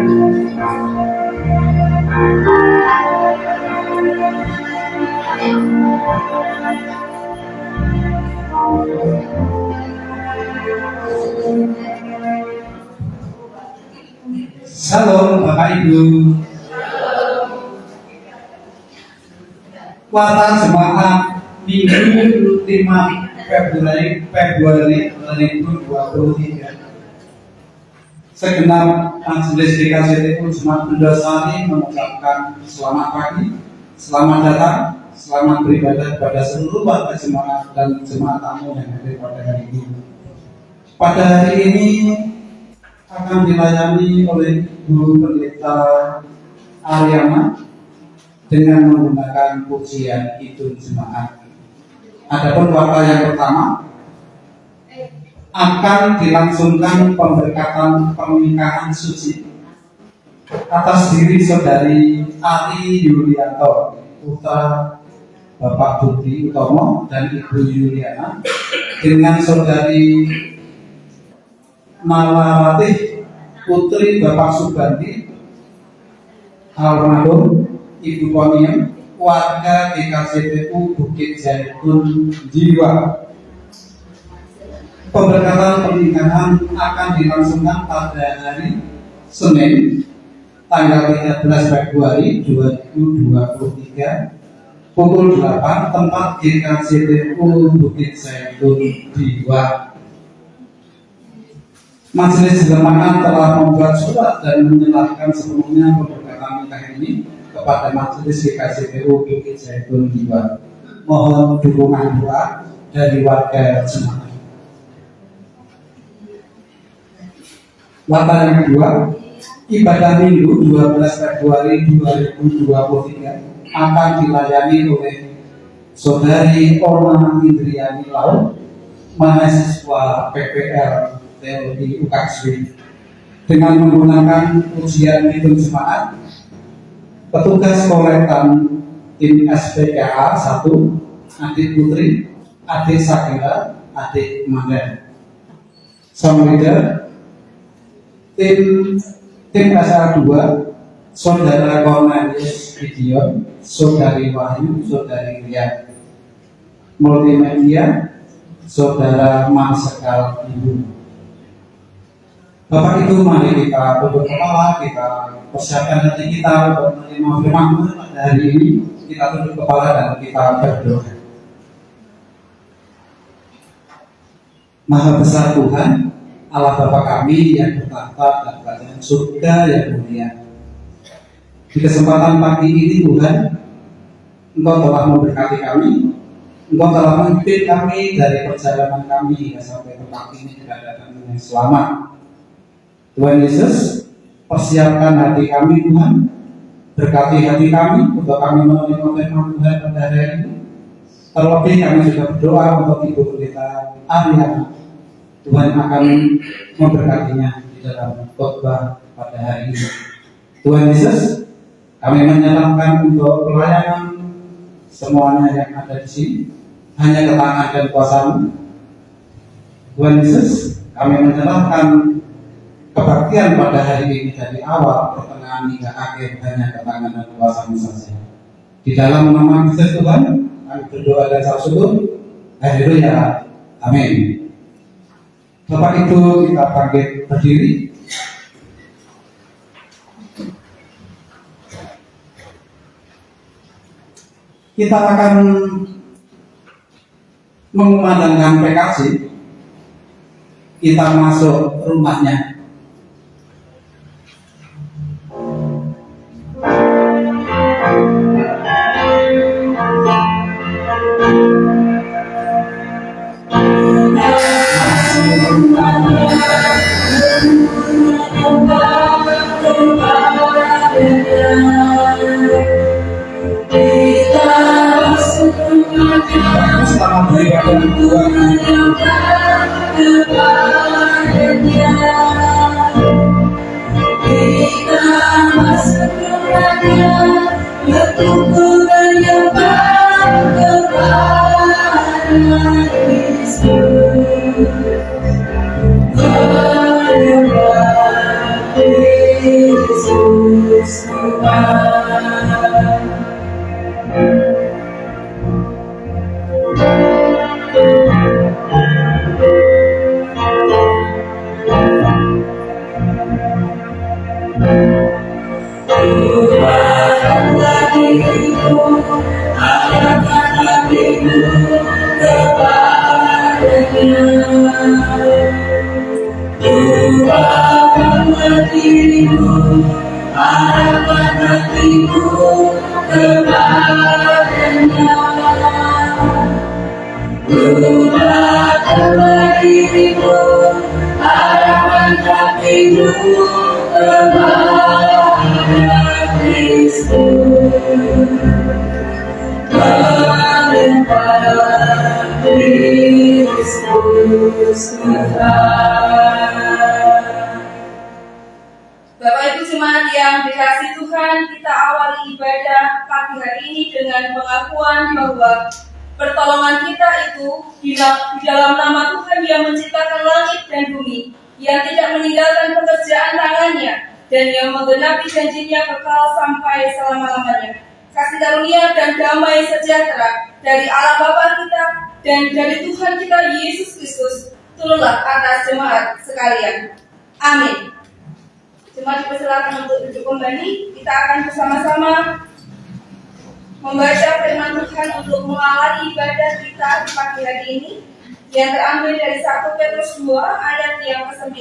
Salam Bapak Ibu. Kuartal jemaat Minggu 5 Februari 2023. Segenap Majelis GKJTU Jemaat Indosari mengucapkan selamat pagi, selamat datang, selamat beribadah kepada seluruh warga jemaat dan jemaat tamu yang hadir pada hari ini. Pada hari ini akan dilayani oleh Ibu Pendeta Ariana dengan menggunakan pujian Kidung Jemaat. Adapun warta yang pertama akan dilangsungkan pemberkatan pernikahan suci atas diri Saudari Ari Yulianto, putra Bapak Budi Utomo dan Ibu Yuliana, dengan Saudari Malaratih, putri Bapak Subandi almarhum Ibu Koniem, warga GKJTU Bukit Zaitun Jiwa. Pemberkatan pernikahan akan dilangsungkan pada hari Senin tanggal 13 Februari 2023 pukul 8 tempat GKJTU Bukit Zaitun Jiwa. Majelis Jemaat telah membuat surat dan menyerahkan sepenuhnya pemberkatan nikah ini kepada Majelis GKJTU Bukit Zaitun Jiwa. Mohon dukungan doa dari warga jemaat. Warta yang kedua, ibadah Minggu 12 Februari 2023 akan dilayani oleh Saudari Orma Indriani Lau, mahasiswa PPR Teologi UKSW, dengan menggunakan pujian Kidung Jemaat. Petugas koletan tim SPKA 1, Adik Putri, Adik Sakila, Adik Manda. Song leader tim SA 2, Saudara Cornelius Gideon, Saudari Wahyu, Saudari Ria. Multimedia, Saudara Marsekal Ibu. Bapak Ibu, mari kita tunduk kepala, kita persiapkan hati kita untuk menerima firman Tuhan pada hari ini. Kita tunduk kepala dan kita berdoa. Maha besar Tuhan, Allah Bapa kami yang bertahta dan kerajaan surga yang mulia. Di kesempatan pagi ini Tuhan, Engkau telah memberkati kami, Engkau telah memimpin kami dari perjalanan kami hingga sampai tempat ini dengan datang dengan selamat. Tuhan Yesus, persiapkan hati kami Tuhan, berkati hati kami untuk kami menerima firman Tuhan pada hari ini. Terlebih kami juga berdoa untuk Ibu Pendeta Ariana. Tuhan akan memberkatinya di dalam khotbah pada hari ini. Tuhan Yesus, kami menyerahkan untuk pelayanan semuanya yang ada di sini hanya ke tangan dan kuasa-Mu. Tuhan Yesus, kami menyerahkan kebaktian pada hari ini dari awal, pertengahan hingga akhir hanya ke tangan dan kuasa-Mu saja. Di dalam nama Kristus Tuhan, kami berdoa dan syukur. Haleluya. Amin. Bapak Ibu, kita bangkit berdiri. Kita akan mengumandangkan PKJ. Kita masuk rumahnya. Selamat beribadah kepadanya. Kita masuk kepadanya, bertumbuh menyembah kepada Kristus. Menyembah Kristus. Ubahkanlah diriku, arahkan hatimu kepadanya. Ubahkanlah dirimu, arahkan hatimu kepadanya. Ubahkanlah dirimu, arahkan hatimu kepada Kristus, kepada Kristus Tuhan. Bapak Ibu jemaat yang dikasihi Tuhan, kita awali ibadah pagi hari ini dengan pengakuan bahwa pertolongan kita itu di dalam nama Tuhan yang menciptakan langit dan bumi, yang tidak meninggalkan pekerjaan tangannya, dan yang menggenapi janjinya kekal sampai selama-lamanya. Kasih karunia dan damai sejahtera dari Allah Bapa kita dan dari Tuhan kita Yesus Kristus turunlah atas jemaat sekalian. Amin. Jemaat dipersilakan untuk duduk kembali. Kita akan bersama-sama membaca firman Tuhan untuk mengawali ibadah kita di pagi hari ini, yang terambil dari 1 Petrus 2 ayat yang ke-9.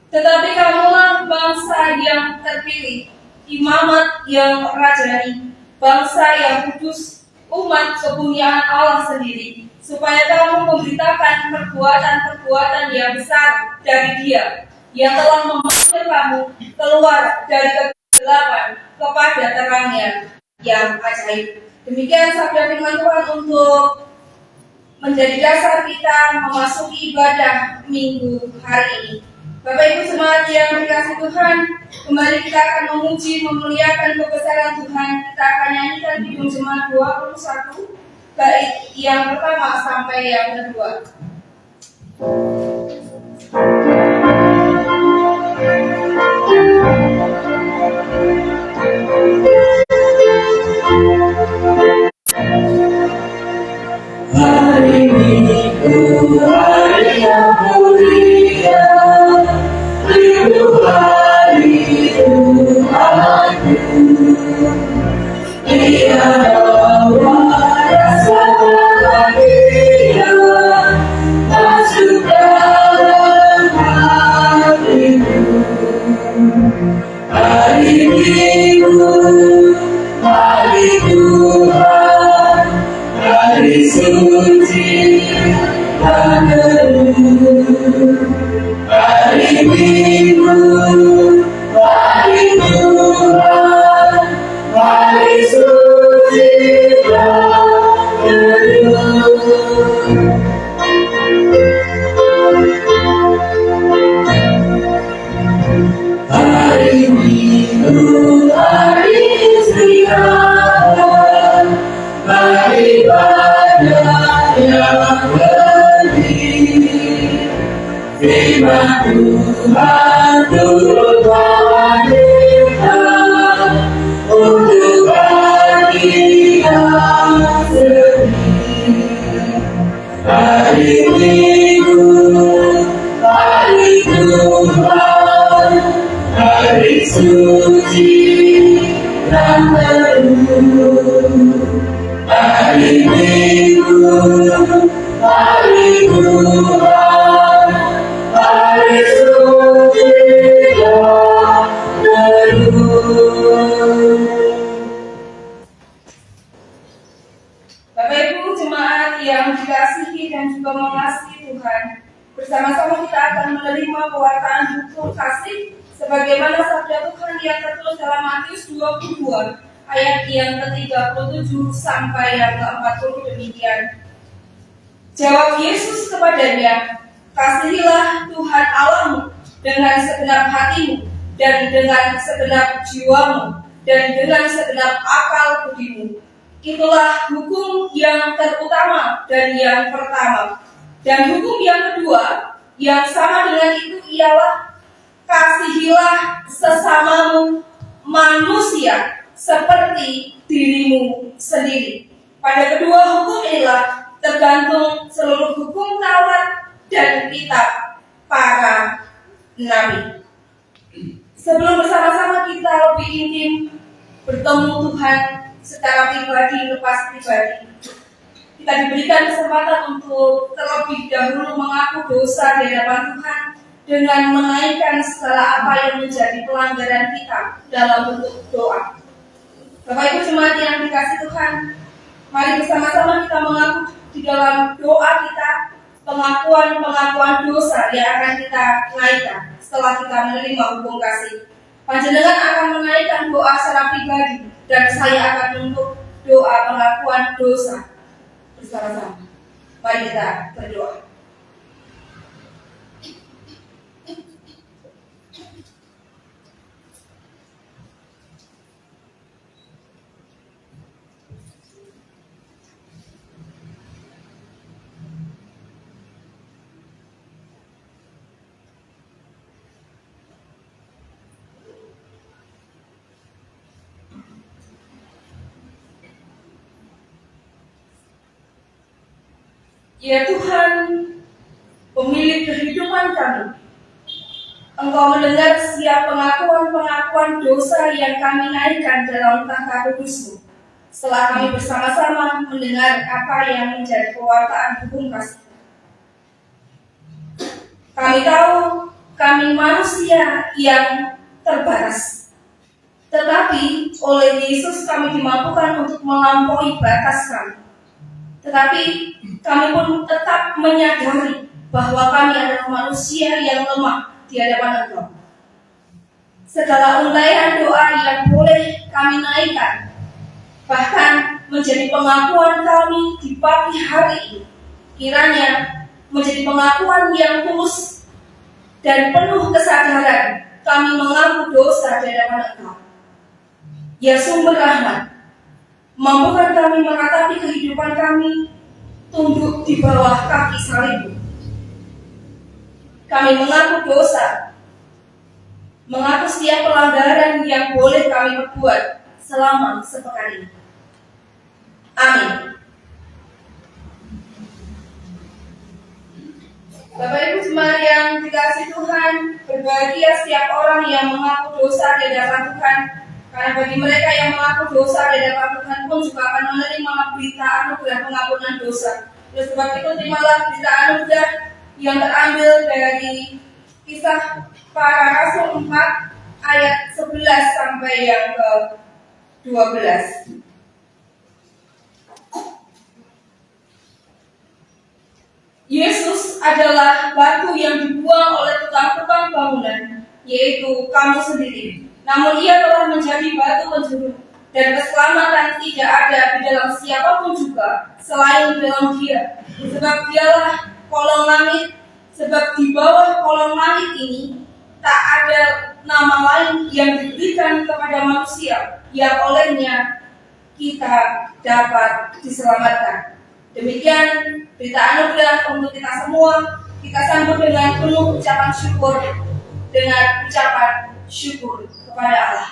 Tetapi kamulah bangsa yang terpilih, imamat yang rajani, bangsa yang kudus, umat kepunyaan Allah sendiri, supaya kamu memberitakan perbuatan-perbuatan yang besar dari Dia, yang telah memanggil kamu keluar dari kegelapan kepada terangnya yang ajaib. Demikian sabda firman Tuhan untuk menjadi dasar kita memasuki ibadah minggu hari ini. Bapak Ibu jemaat yang dikasihi Tuhan, kembali kita akan memuji, memuliakan kebesaran Tuhan. Kita akan nyanyikan Kidung Jemaat 21, bait yang pertama sampai yang kedua. Hari Minggu, hari yang mulia, rindu hari Tuhanku. Tiada rasa bahagia masuk dalam hatiku. Hari Minggu, hari Tuhan, hari suci dan teduh. Hari Minggu, hari Tuhan, hari suci dan teduh. Hari Minggu, hari istirahat, beribadah yang benih. Firman Tuhan turut menghadirkan untuk hati yang sedih. Hari Minggu, hari Tuhan, hari suci dan teduh. Hari Minggu, hari Tuhan, hari suci dan teduh. Bapak Ibu jemaat yang dikasihi dan juga mengasihi Tuhan, bersama-sama kita akan menerima pewartaan hukum kasih sebagaimana sabda Tuhan yang tertulis dalam Matius 22 ayat yang ke-37 sampai yang ke-40 demikian. Jawab Yesus kepadanya, kasihilah Tuhan Allahmu dengan segenap hatimu dan dengan segenap jiwamu dan dengan segenap akal budimu. Itulah hukum yang terutama dan yang pertama. Dan hukum yang kedua yang sama dengan itu ialah kasihilah sesamamu manusia seperti dirimu sendiri. Pada kedua hukum inilah tergantung seluruh hukum Taurat dan kitab para nabi. Sebelum bersama-sama kita lebih intim bertemu Tuhan secara pribadi lepas pribadi, kita diberikan kesempatan untuk terlebih dahulu mengaku dosa di hadapan Tuhan dengan menaikkan segala apa yang menjadi pelanggaran kita dalam bentuk doa. Bapak Ibu jemaat yang dikasihi Tuhan, mari bersama-sama kita mengaku di dalam doa kita pengakuan dosa yang akan kita naikkan setelah kita menerima hukum kasih. Panjenengan akan menaikkan doa secara pribadi dan saya akan menuntut doa pengakuan dosa bersama-sama. Mari kita berdoa. Ya Tuhan, pemilik kehidupan kami, Engkau mendengar setiap pengakuan dosa yang kami naikkan dalam tahta kudus-Mu. Setelah kami bersama-sama mendengar apa yang menjadi pewartaan hukum kasih. Kami tahu kami manusia yang terbatas. Tetapi oleh Yesus kami dimampukan untuk melampaui batas kami. Tetapi kami pun tetap menyadari bahwa kami adalah manusia yang lemah di hadapan Engkau. Segala untaian doa yang boleh kami naikkan, bahkan menjadi pengakuan kami di pagi hari ini, kiranya menjadi pengakuan yang tulus dan penuh kesadaran kami mengaku dosa di hadapan Engkau. Ya sumber rahmat, mampukan kami meratapi kehidupan kami tunduk di bawah kaki salib-Mu. Kami mengaku dosa, mengaku setiap pelanggaran yang boleh kami perbuat selama sepekan ini. Amin. Bapak Ibu jemaat yang dikasihi Tuhan, berbahagia setiap orang yang mengaku dosa di hadapan Tuhan. Karena bagi mereka yang mengaku dosa di hadapan Tuhan pun juga akan menerima berita anugerah pengampunan dosa. Oleh sebab itu terimalah berita anugerah yang terambil dari Kisah Para Rasul 4 ayat 11 sampai yang ke-12. Yesus adalah batu yang dibuang oleh tukang-tukang bangunan, yaitu kamu sendiri. Namun ia telah menjadi batu penjuru, dan keselamatan tidak ada di dalam siapapun juga selain di dalam Dia. Sebab Dialah kolong langit, sebab di bawah kolong langit ini tak ada nama lain yang diberikan kepada manusia yang olehnya kita dapat diselamatkan. Demikian berita anugerah untuk kita semua. Kita sambut dengan penuh ucapan syukur, kepada Allah.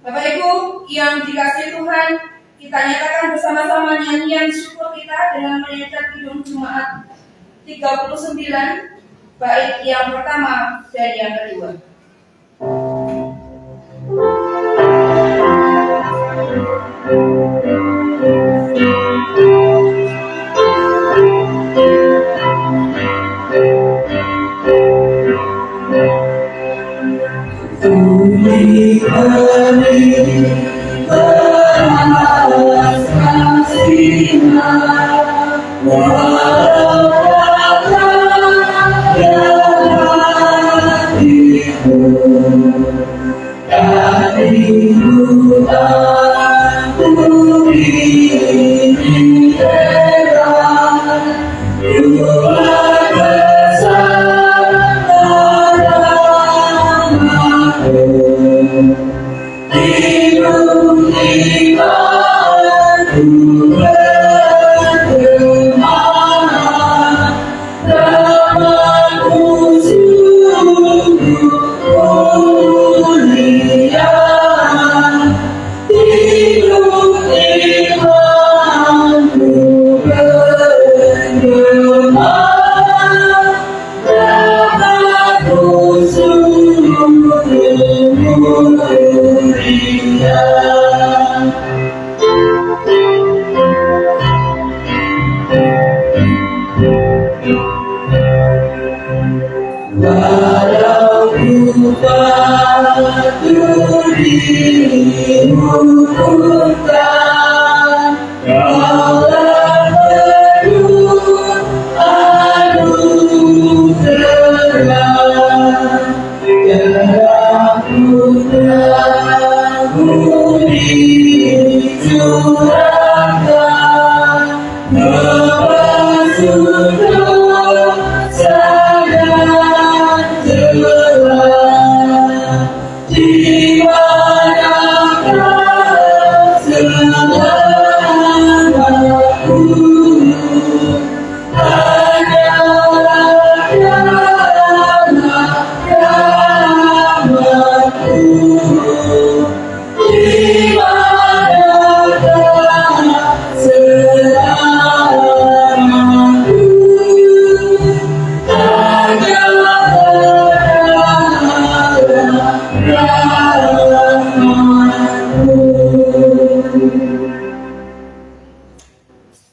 Bapak Ibu yang dikasihi Tuhan, kita nyatakan bersama-sama nyanyian syukur kita dengan menyanyikan Kidung Jemaat 39, bait yang pertama dan yang kedua. Hidup imanku bergema, namamu sungguh mulia. Hidup imanku bergema, namamu sungguh mulia. Walau ku patuh dihukumkan, kaulah penuh anugerah. Darah putramu dicurahkan, membasuh dosa dan celah. Di manakah selamatku? Hanyalah rahmat-Mu. Di manakah selamatku? Hanyalah rahmat-Mu.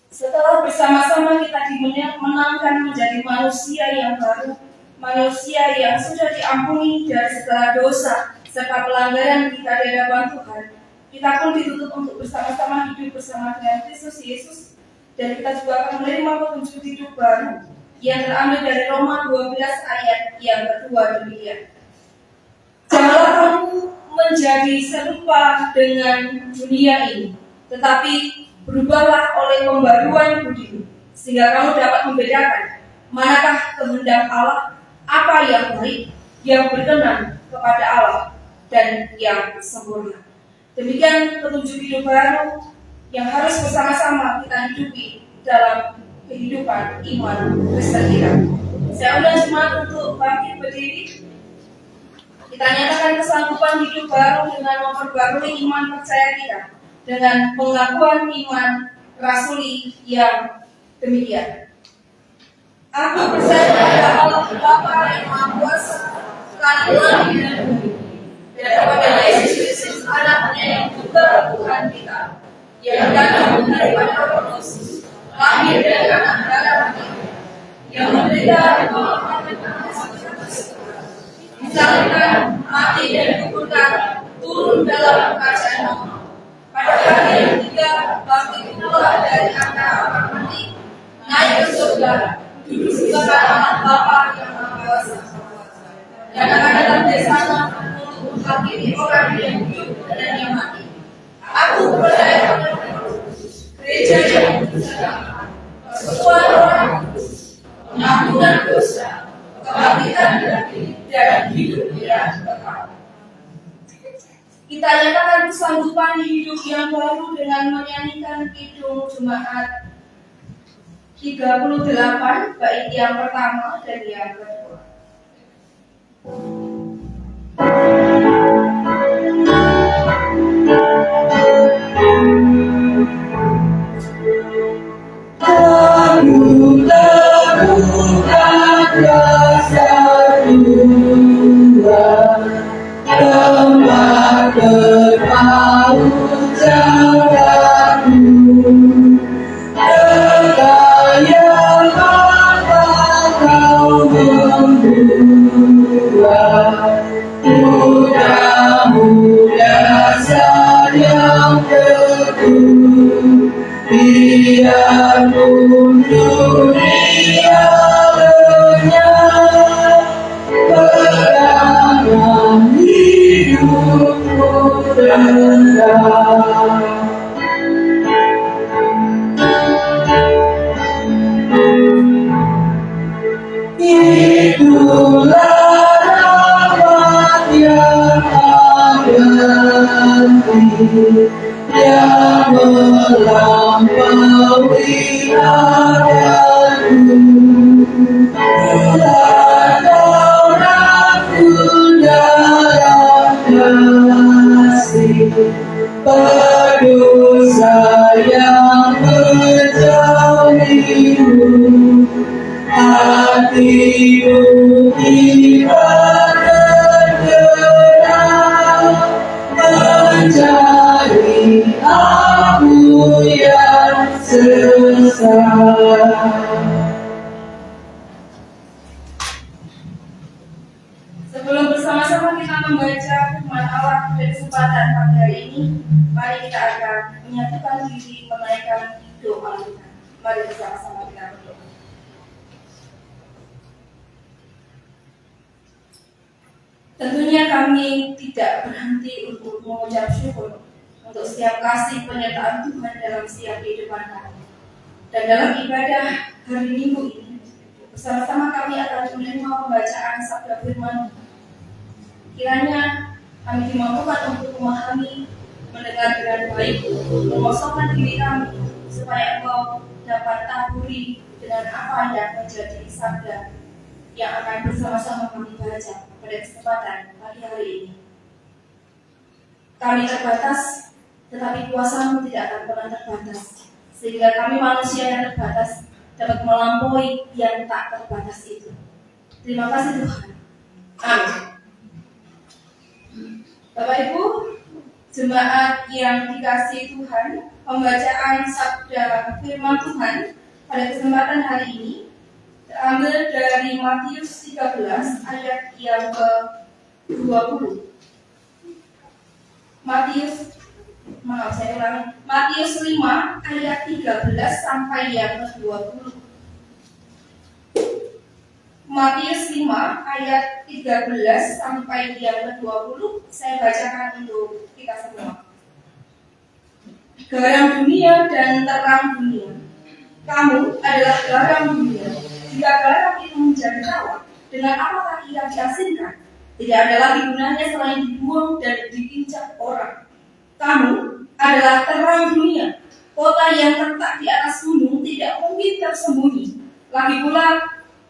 Setelah bersama-sama kita dimenangkan menjadi manusia yang baru, manusia yang sudah diampuni dari segala dosa serta pelanggaran kita di hadapan Tuhan, kita pun dituntut untuk bersama-sama hidup bersama dengan Kristus Yesus, dan kita juga akan menerima petunjuk hidup baru yang terambil dari Roma 12 ayat yang kedua demikian. Janganlah kamu menjadi serupa dengan dunia ini, tetapi berubahlah oleh pembaruan budimu, sehingga kamu dapat membedakan manakah kehendak Allah, apa yang baik, yang berkenan kepada Allah, dan yang sempurna. Demikian petunjuk hidup baru yang harus bersama-sama kita hidupi dalam kehidupan iman Kristen kita. Saya undang jemaat untuk bangkit berdiri. Kita nyatakan kesanggupan hidup baru dengan memperbarui iman percaya kita dengan pengakuan iman rasuli yang demikian. Aku percaya pada Allah Bapa yang Maha Kuasa, Tuhan dan bumi, dan kepada Yesus Kristus anaknya yang juga Tuhan kita, yang datang daripada Roh Kudus, lahir dari anak darah kita, yang menderita dan mengorbankan disalibkan, mati dan dikuburkan, turun dalam kerajaan Allah. Pada hari yang ketiga, bangkit pula dari antara orang mati, naik ke surga, duduk sebelah kanan Bapa yang Maha Kuasa, dan akan datang dari sana untuk menghakimi orang yang hidup dan yang mati. Aku percaya pada gereja yang bersama, persekutuan orang kudus, pengampunan dosa, kebangkitan dari dan hidup yang kekal. Kita nyatakan kesanggupan hidup yang baru dengan menyanyikan Kidung Jemaat 38 bait yang pertama dan yang kedua. Aku temukan rasa Tuhan, tempat berpaut jarakku, kekayaan apa kau membuat, mudah-mudah sayang teguh, biarpun dunia lenyap, pegangan hidupku rendah. Itulah rahmat yang ada yang melampaui adaku. Terhadap dalam kasih berdosa yang menjauhimu, hatimu tergerak mencari aku yang sesat. Sebelum bersama-sama kita membaca firman Allah pada kesempatan pagi hari ini, mari kita akan menyatukan diri menaikkan doa kita. Mari bersama-sama kita berdoa. Tentunya kami tidak berhenti untuk mengucap syukur untuk setiap kasih penyertaan Tuhan dalam setiap kehidupan kami. Dan dalam ibadah hari Minggu ini, bersama-sama kami akan menerima pembacaan sabda firman. Kiranya kami dimampukan untuk memahami, mendengar dengan baik, mengosongkan diri kami, supaya Engkau dapat taburi dengan apa yang menjadi sabda yang akan bersama-sama kami baca pada kesempatan pagi hari ini. Kami terbatas, tetapi kuasa-Mu tidak akan pernah terbatas, sehingga kami manusia yang terbatas dapat melampaui yang tak terbatas itu. Terima kasih Tuhan. Amin. Bapak Ibu, jemaat yang dikasihi Tuhan, pembacaan sabda firman Tuhan pada kesempatan hari ini terambil dari Matius 13 ayat yang ke-20. Matius 5 ayat 13 sampai yang ke-20. Matius 5 ayat 13 sampai yang ke-20 saya bacakan untuk kita semua. Garam dunia dan terang dunia. Kamu adalah garam dunia. Jika garam itu menjadi tawar, dengan apakah ia diasinkan? Tidak ada lagi gunanya selain dibuang dan diinjak orang. Kamu adalah terang dunia. Kota yang terletak di atas gunung tidak mungkin tersembunyi. Lagi pula,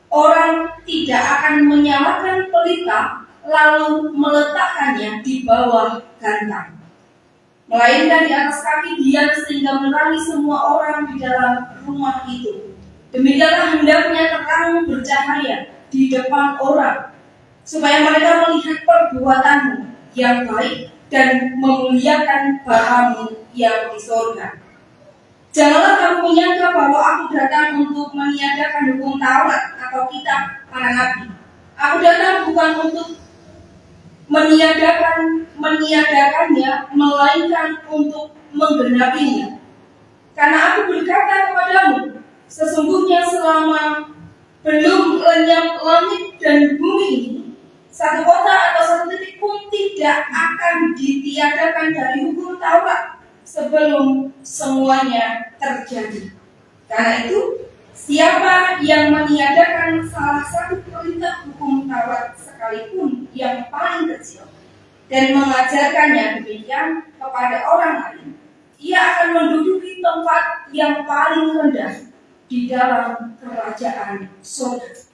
orang tidak akan menyalakan pelita lalu meletakkannya di bawah gantang, melainkan di atas kaki dia sehingga menerangi semua orang di dalam rumah itu. Demikianlah hendaknya terang bercahaya di depan orang, supaya mereka melihat perbuatanmu yang baik dan memuliakan Bapamu yang di surga. Janganlah kamu menyangka bahwa aku datang untuk meniadakan hukum Taurat atau kitab para nabi. Aku datang bukan untuk meniadakannya, melainkan untuk menggenapinya. Karena aku berkata kepadamu, sesungguhnya selama belum lenyap langit dan bumi ini, satu kota atau satu titik pun tidak akan ditiadakan dari hukum Taurat sebelum semuanya terjadi. Karena itu, siapa yang meniadakan salah satu perintah hukum Taurat sekalipun yang paling kecil dan mengajarkannya demikian kepada orang lain, ia akan menduduki tempat yang paling rendah di dalam kerajaan surga.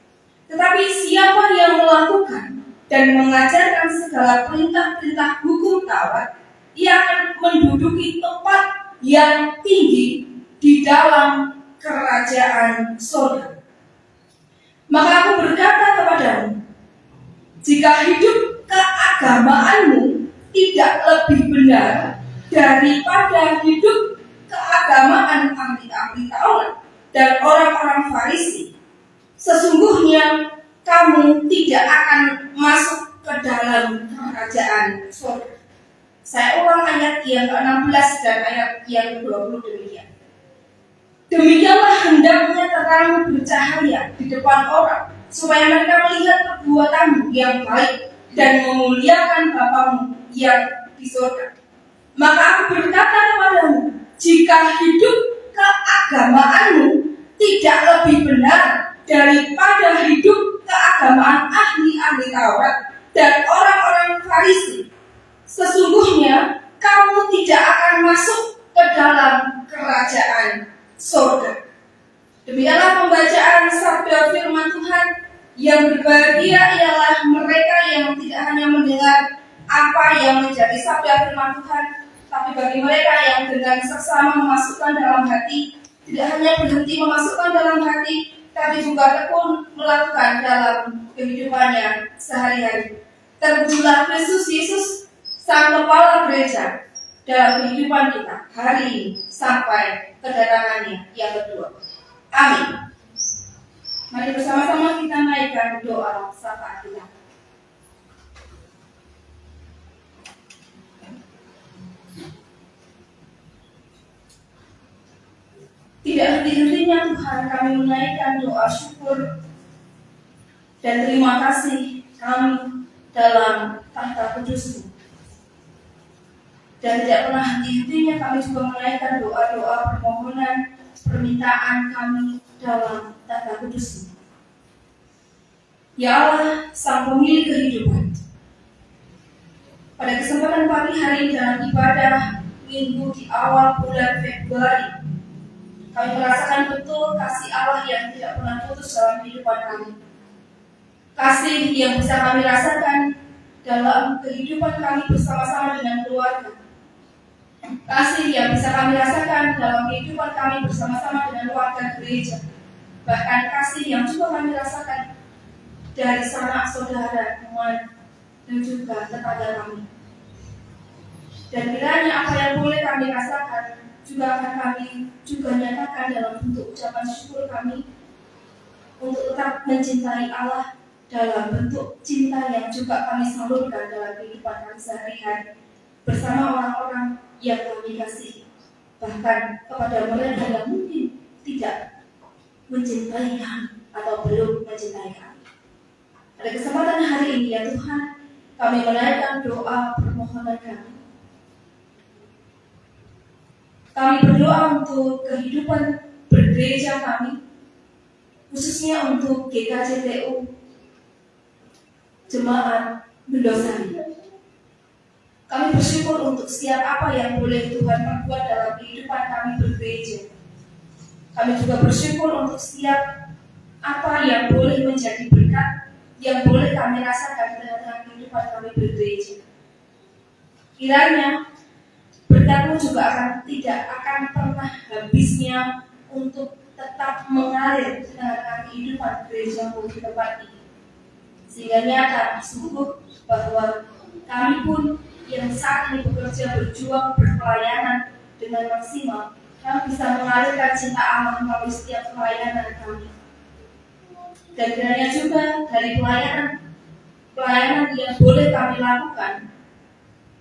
Tetapi siapa yang melakukan dan mengajarkan segala perintah-perintah hukum Taurat, ia akan menduduki tempat yang tinggi di dalam kerajaan surga. Maka aku berkata kepadamu, jika hidup keagamaanmu tidak lebih benar daripada hidup keagamaan ahli-ahli Taurat dan orang-orang Farisi, sesungguhnya kamu tidak akan masuk ke dalam kerajaan surga. Saya ulang ayat yang ke-16 dan ayat yang ke-20 demikian. Demikianlah hendaknya terang bercahaya di depan orang, supaya mereka melihat perbuatanmu yang baik dan memuliakan Bapamu yang di surga. Maka aku berkata kepadamu, jika hidup keagamaanmu tidak lebih benar daripada hidup keagamaan ahli-ahli Taurat dan orang-orang Farisi, sesungguhnya kamu kamu tidak akan masuk ke dalam kerajaan surga. Demikianlah pembacaan sabda firman Tuhan. Yang berbahagia ialah mereka yang tidak hanya mendengar apa yang menjadi sabda firman Tuhan, tapi bagi mereka yang dengan seksama memasukkan dalam hati, tidak hanya berhenti memasukkan dalam hati, tapi juga tekun melakukan dalam kehidupannya sehari-hari. Terwujudlah Kristus Yesus, Sang Kepala Gereja, dalam kehidupan kita hari ini sampai kedatangannya yang kedua. Amin. Mari bersama-sama kita naikkan doa syafaat kita. Tidak henti-hentinya Tuhan kami menaikkan doa syukur dan terima kasih kami dalam tahta kudus-Mu. Dan tidak pernah henti-hentinya kami juga menaikkan doa-doa permohonan, permintaan kami dalam tahta kudus-Mu. Ya Allah, Sang Pemilik kehidupan, pada kesempatan pagi hari ini dalam ibadah minggu di awal bulan Februari, kami merasakan betul kasih Allah yang tidak pernah putus dalam kehidupan kami. Kasih yang bisa kami rasakan dalam kehidupan kami bersama-sama dengan keluarga. Kasih yang bisa kami rasakan dalam kehidupan kami bersama-sama dengan warga gereja. Bahkan kasih yang juga kami rasakan dari sanak saudara, teman, dan juga tetangga kami. Dan kiranya apa yang boleh kami rasakan juga akan kami juga nyatakan dalam bentuk ucapan syukur kami untuk tetap mencintai Allah dalam bentuk cinta yang juga kami salurkan dalam kehidupan kami sehari-hari bersama orang-orang yang kami kasih, bahkan kepada mereka yang mungkin tidak mencintai kami atau belum mencintai kami. Pada kesempatan hari ini ya Tuhan, kami menaikkan doa permohonan kami. Kami berdoa untuk kehidupan bergereja kami, khususnya untuk GKJTU Jemaat Bendosari. Kami bersyukur untuk setiap apa yang boleh Tuhan perbuat dalam kehidupan kami bergereja. Kami juga bersyukur untuk setiap apa yang boleh menjadi berkat yang boleh kami rasakan dalam kehidupan kami bergereja. Kiranya berkat-Mu juga tidak akan pernah habisnya untuk tetap mengalir dalam kehidupan gereja-Mu di tempat ini. Sehingga nyata sungguh bahwa kami pun yang saat ini bekerja berjuang berpelayanan dengan maksimal, kami bisa mengalirkan cinta Allah melalui setiap pelayanan kami. Dan kiranya juga dari pelayanan yang boleh kami lakukan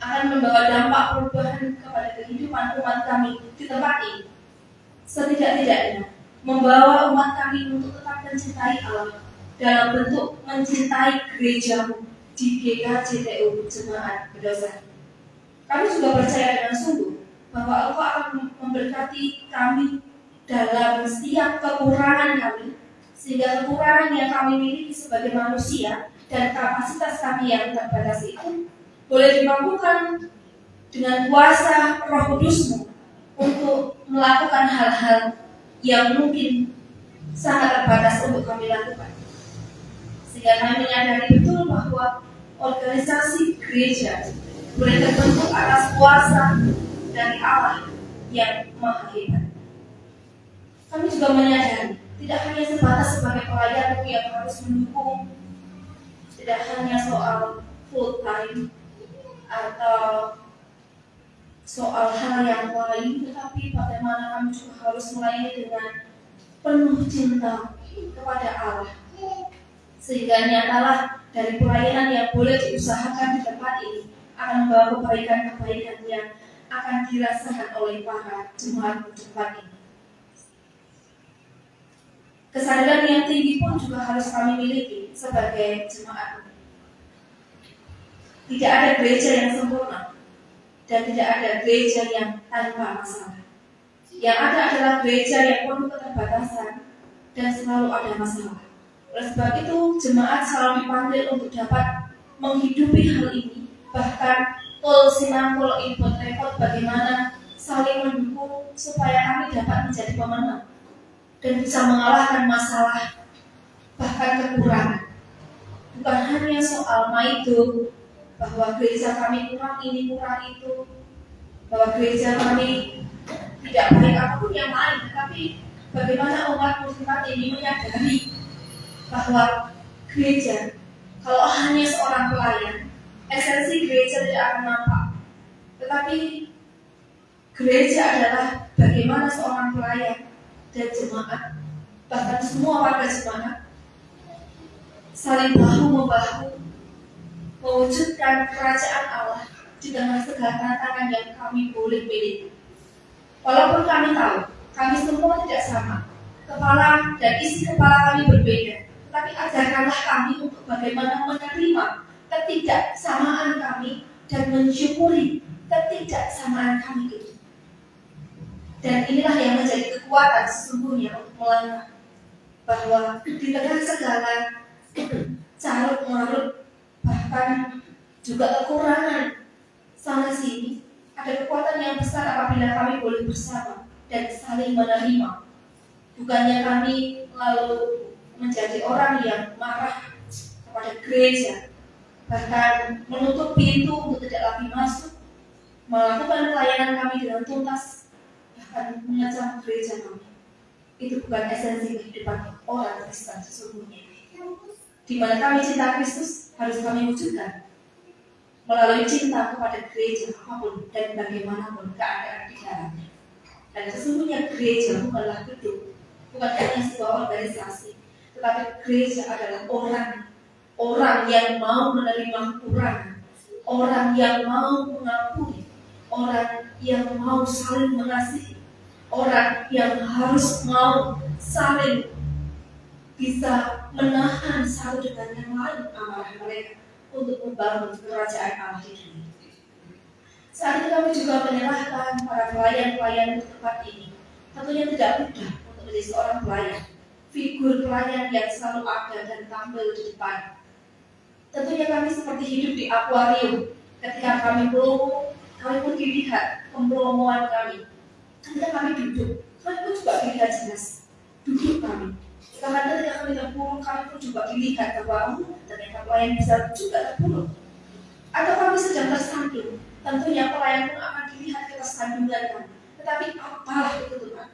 akan membawa dampak perubahan kepada kehidupan umat kami di tempat ini. Setidak-tidaknya membawa umat kami untuk tetap mencintai Allah dalam bentuk mencintai gereja-Mu di GKJTU Jemaat Bendosari. Kami juga percaya dengan sungguh bahwa Engkau akan memberkati kami dalam setiap kekurangan kami, sehingga kekurangan yang kami miliki sebagai manusia dan kapasitas kami yang terbatas itu boleh dimampukan dengan kuasa Roh Kudus-Mu untuk melakukan hal-hal yang mungkin sangat terbatas untuk kami lakukan. Sehingga kami menyadari betul bahwa organisasi gereja boleh terbentuk atas kuasa dari Allah yang Maha Hebat. Kami juga menyadari tidak hanya sebatas sebagai pelayan yang harus mendukung, tidak hanya soal full time atau soal hal yang lain, tetapi bagaimana kami juga harus melayani dengan penuh cinta kepada Allah. Sehingga nyatalah dari pelayanan yang boleh diusahakan di tempat ini akan membawa kebaikan-kebaikan yang akan dirasakan oleh para jemaat di tempat ini. Kesadaran yang tinggi pun juga harus kami miliki sebagai jemaat. Tidak ada gereja yang sempurna dan tidak ada gereja yang tanpa masalah. Yang ada adalah gereja yang penuh keterbatasan dan selalu ada masalah. Oleh sebab itu, jemaat selalu dipanggil untuk dapat menghidupi hal ini, bahkan Kul sinangkul input repot bagaimana saling mendukung supaya kami dapat menjadi pemenang dan bisa mengalahkan masalah bahkan kekurangan. Bukan hanya soal maido, bahwa gereja kami kurang ini kurang itu, bahwa gereja kami tidak baik apapun yang lain, tetapi bagaimana umat muslim ini menyadari bahwa gereja kalau hanya seorang pelayan, esensi gereja tidak akan nampak. Tetapi gereja adalah bagaimana seorang pelayan dan jemaat, bahkan semua warga jemaat saling bahu-membahu mewujudkan kerajaan Allah di tengah segala tantangan yang kami boleh miliki. Walaupun kami tahu, kami semua tidak sama, kepala dan isi kepala kami berbeda, tetapi ajarkanlah kami untuk bagaimana menerima ketidaksamaan kami dan mensyukuri ketidaksamaan kami itu. Dan inilah yang menjadi kekuatan sesungguhnya untuk melangkah, bahwa di tengah segala carut marut bahkan juga kekurangan sana sini, ada kekuatan yang besar apabila kami boleh bersama dan saling menerima. Bukannya kami lalu menjadi orang yang marah kepada gereja, bahkan menutup pintu untuk tidak lagi masuk, melakukan pelayanan kami dengan tuntas, bahkan mengecam gereja kami. Itu bukan esensi kehidupan orang Kristen sesungguhnya. Di mana kami cinta Kristus harus kami wujudkan melalui cinta kepada gereja apapun dan bagaimanapun keadaan di dalamnya. Dan sesungguhnya gereja bukanlah gedung, bukan hanya sebuah organisasi, tetapi gereja adalah orang yang mau menerima kekurangan, orang yang mau mengampuni, orang yang mau saling mengasihi, orang yang harus mau saling bisa menahan satu dengan yang lain amarah mereka untuk membangun kerajaan Allah di dunia. Saat ini kami juga menyerahkan para pelayan-pelayan di tempat ini. Tentunya tidak mudah untuk menjadi seorang pelayan, figur pelayan yang selalu ada dan tampil di depan. Tentunya kami seperti hidup di akuarium. Ketika kami melongo, kami pun dilihat pemlongoan kami. Ketika kami duduk, kami pun juga dilihat jelas duduk kami. Karena ketika kami terpuruk, kami pun juga dilihat bahwa ternyata pelayan bisa juga terpuruk. Atau kami sedang tersandung, tentunya pelayan pun akan dilihat ketersandungan kami. Tetapi apalah itu Tuhan?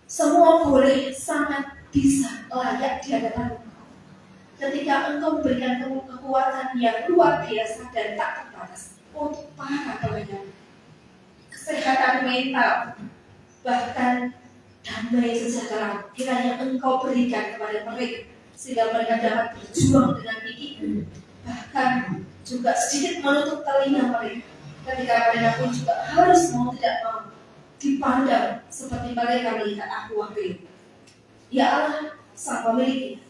Semua boleh sangat bisa layak di hadapan Engkau. Ketika Engkau memberikan kekuatan yang luar biasa dan tak terbatas untuk para pelayan, kesehatan mental, bahkan damai sejahtera kiranya Engkau berikan kepada mereka sehingga mereka dapat berjuang dengan gigih, bahkan juga sedikit menutup telinga mereka ketika mereka pun juga harus mau tidak mau dipandang seperti mereka melihat akuarium. Ya Allah, Sang Pemilik,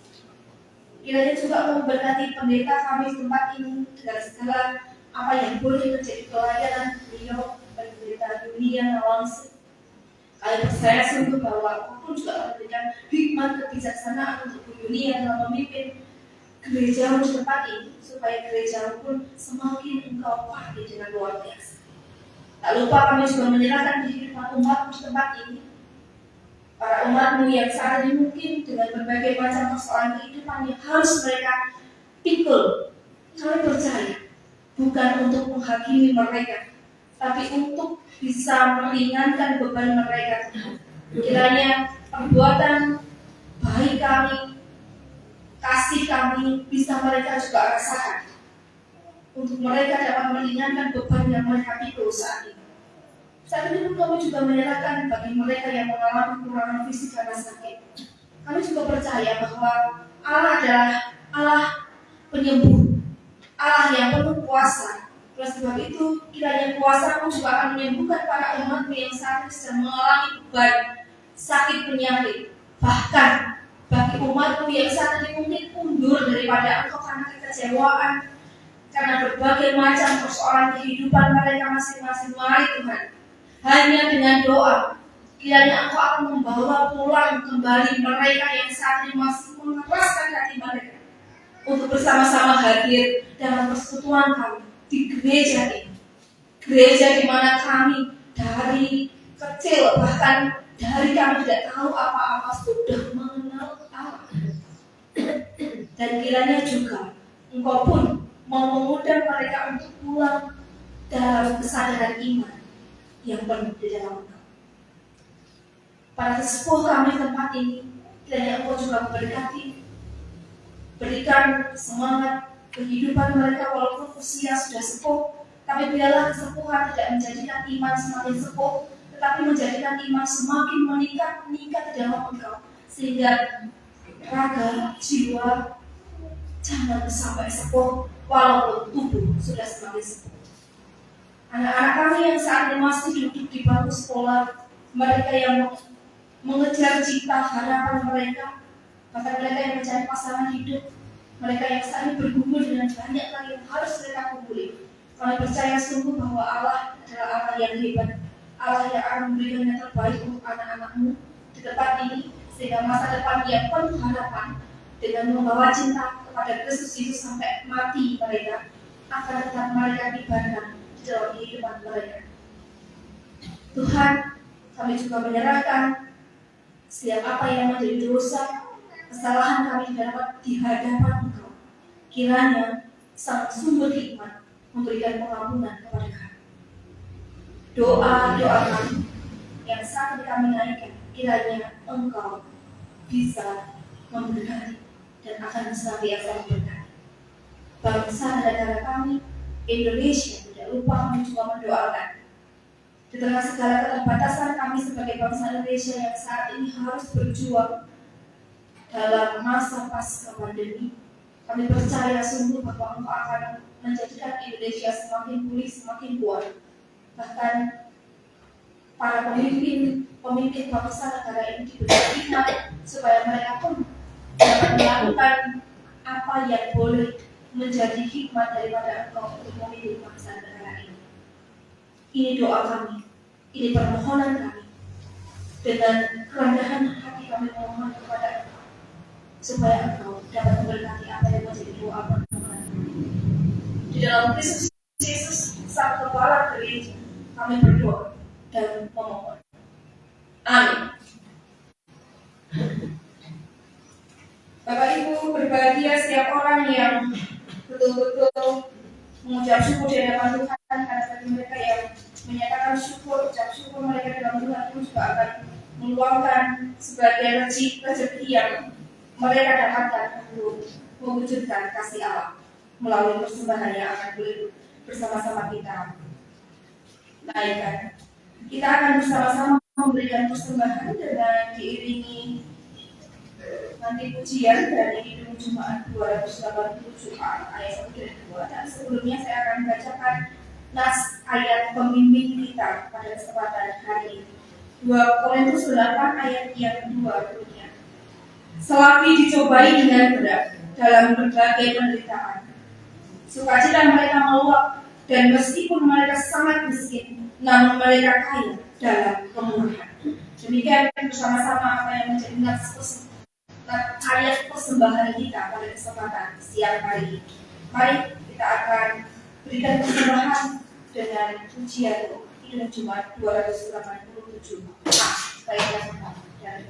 kiranya juga memberkati pendeta kami di tempat ini dengan segala apa yang boleh menjadi pelayanan beliau, pendeta dunia langsung. Kami percaya sungguh bahwa apapun juga memberikan hikmat kebijaksanaan untuk Bu Yunia dalam memimpin gereja di tempat ini, supaya gereja pun semakin Engkau pakai dengan luar biasa. Tak lupa kami juga menyerahkan kehidupan umat di tempat ini, para umatmu yang saat ini mungkin dengan berbagai macam persoalan kehidupan yang harus mereka pikul. Kami percaya bukan untuk menghakimi mereka, tapi untuk bisa meringankan beban mereka. Kiranya perbuatan baik kami, kasih kami bisa mereka juga rasakan, untuk mereka dapat meringankan beban yang mereka pikul saat ini. Saat ini pun kami juga menyerahkan bagi mereka yang mengalami kekurangan fisik karena sakit. Kami juga percaya bahwa Allah adalah Allah penyembuh, Allah yang penuh kuasa. Oleh sebab itu, kiranya kuasa-Mu juga akan menyembuhkan para umat-Mu yang saat ini sedang mengalami beban sakit penyakit. Bahkan bagi umat-Mu yang saat ini mungkin mundur daripada Engkau karena kekecewaan, karena berbagai macam persoalan kehidupan mereka masing-masing. Mari Tuhan, hanya dengan doa, kiranya Engkau akan membawa pulang kembali mereka yang saat ini masih mengeraskan hati mereka untuk bersama-sama hadir dalam persekutuan kami, di gereja ini. Gereja di mana kami dari kecil, bahkan dari kami tidak tahu apa-apa sudah mengenal Allah. Dan kiranya juga Engkau pun mau mengundang mereka untuk pulang dalam kesadaran iman yang penuh di dalam Engkau. Para sesepuh kami tempat ini, kiranya Engkau juga memberkati, berikan semangat kehidupan mereka walaupun usia sudah sepuh. Tapi biarlah kesepuhan tidak menjadikan iman semakin sepuh, tetapi menjadikan iman semakin meningkat di dalam Engkau, sehingga raga, jiwa jangan sampai sepuh walaupun tubuh sudah semakin sepuh. Anak-anak kami yang saat ini masih duduk di bangku sekolah, mereka yang mengejar cita harapan mereka, bahkan mereka yang mencari pasangan hidup, mereka yang saat ini bergumul dengan banyak lagi yang harus mereka kumpuli. Kami percaya sungguh bahwa Allah adalah Allah yang hebat, Allah yang akan memberikan yang terbaik untuk anak-anak-Mu di tempat ini, sehingga masa depan yang penuh harapan dengan membawa cinta kepada Kristus Yesus sampai mati mereka akan tetap mereka dibandang di dalam kehidupan mereka. Tuhan, kami juga menyerahkan setiap apa yang menjadi dosa, kesalahan kami di hadapan Engkau. Kiranya Sang Sumber Hikmat memberikan pengampunan kepada kami. Doa-doa kami yang saat ini kami naikkan, kiranya Engkau bisa memberkati dan akan senantiasa memberkati bangsa dan negara kami, Indonesia. Tidak lupa kami juga mendoakan di tengah segala keterbatasan kami sebagai bangsa Indonesia yang saat ini harus berjuang dalam masa pasca pandemi. Kami percaya sungguh bahwa Engkau akan menjadikan Indonesia semakin pulih, semakin kuat. Bahkan para pemimpin bangsa negara ini diberi hikmat supaya mereka pun dapat melakukan apa yang boleh menjadi hikmat daripada Engkau untuk memimpin bangsa negara ini. Ini doa kami, ini permohonan kami. Dengan kerendahan hati kami memohon kepada Engkau supaya Engkau dapat memberkati apa yang menjadi doa permohonan kami. Di dalam Kristus Yesus, Sang Kepala Gereja, kami berdoa dan memohon. Amin. Bapak Ibu, berbahagia setiap orang yang betul-betul mengucap syukur di hadapan Tuhan, karena bagi mereka yang menyatakan syukur, ucap syukur mereka dalam Tuhan itu juga akan meluangkan sebagai rezeki yang mereka dapatkan untuk mewujudkan kasih Allah melalui persembahan yang akan bersama-sama kita naikkan. Kita akan bersama-sama memberikan persembahan dengan diiringi nanti pujian dari Kidung Jumat 287 ayat 1 dan 2. Dan sebelumnya saya akan membacakan nas ayat pemimpin kita pada kesempatan hari ini. 2 Korintus 8 ayat yang kedua bunyinya. Selagi dicobai dengan berat dalam berbagai penderitaan, sukacita mereka meluap, dan meskipun mereka sangat miskin, namun mereka kaya dalam kemurahan. Demikian bersama-sama apa yang menjadi ayat persembahan kita pada kesempatan siang hari ini. Mari kita akan berikan persembahan dengan pujian Kidung Jumat 287. Baiklah dari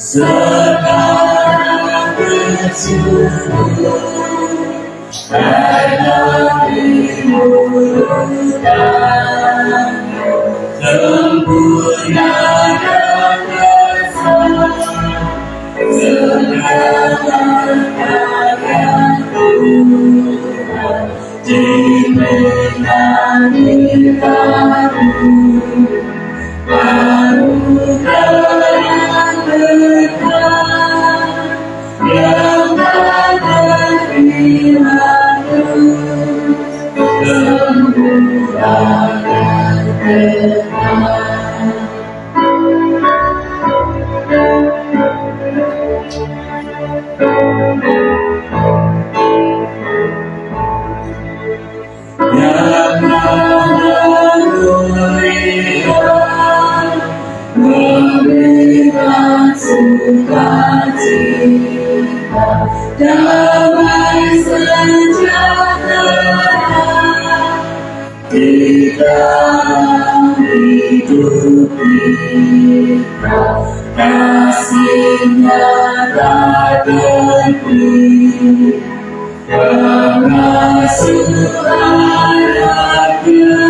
sekarang bersyukur karena dimulakan sempurna dan besar segala karya Tuhan dimenangi baru yang berkah yang tak terhilang sempurna dan kekal. cinta, damai sejahtera di dalam hidup kita. Kasih-Nya tak berhenti, pengasuhan Raja,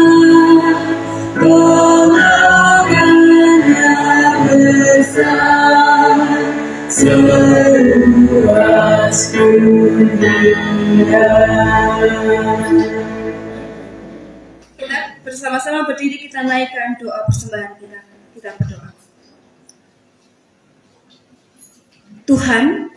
kemenangannya besar, seluas dunia. Kita bersama-sama berdiri, kita naikkan doa persembahan kita. Kita berdoa. Tuhan,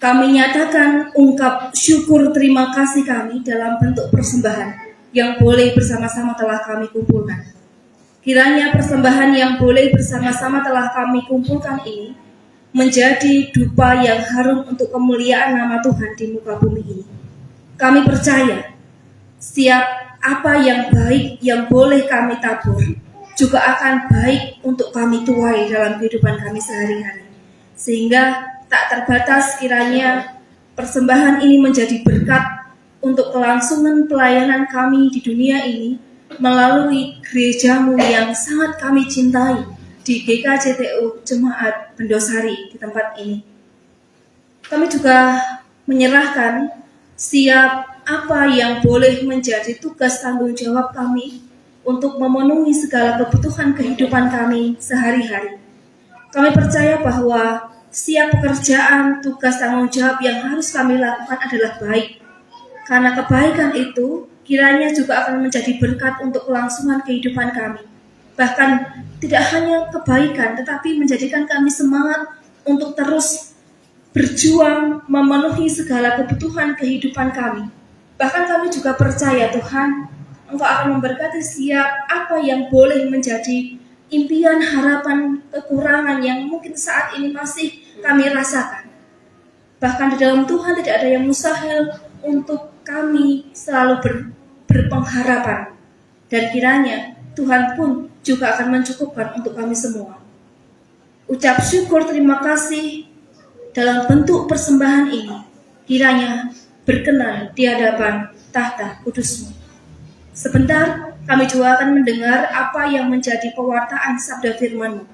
kami nyatakan ungkap syukur terima kasih kami dalam bentuk persembahan yang boleh bersama-sama telah kami kumpulkan. Kiranya persembahan yang boleh bersama-sama telah kami kumpulkan ini menjadi dupa yang harum untuk kemuliaan nama Tuhan di muka bumi ini. Kami percaya setiap apa yang baik yang boleh kami tabur juga akan baik untuk kami tuai dalam kehidupan kami sehari-hari. Sehingga tak terbatas kiranya persembahan ini menjadi berkat untuk kelangsungan pelayanan kami di dunia ini melalui gerejamu yang sangat kami cintai di GKJTU Jemaat Bendosari di tempat ini. Kami juga menyerahkan siap apa yang boleh menjadi tugas tanggung jawab kami untuk memenuhi segala kebutuhan kehidupan kami sehari-hari. Kami percaya bahwa setiap pekerjaan, tugas, tanggung jawab yang harus kami lakukan adalah baik. Karena kebaikan itu kiranya juga akan menjadi berkat untuk kelangsungan kehidupan kami. Bahkan tidak hanya kebaikan, tetapi menjadikan kami semangat untuk terus berjuang memenuhi segala kebutuhan kehidupan kami. Bahkan kami juga percaya Tuhan, Engkau akan memberkati setiap apa yang boleh menjadi impian, harapan, kekurangan yang mungkin saat ini masih kami rasakan. Bahkan di dalam Tuhan tidak ada yang mustahil untuk kami selalu berpengharapan. Dan kiranya Tuhan pun juga akan mencukupkan untuk kami semua. Ucap syukur terima kasih dalam bentuk persembahan ini kiranya berkenan di hadapan tahta kudus-Mu. Sebentar kami juga akan mendengar apa yang menjadi pewartaan sabda firman-Mu.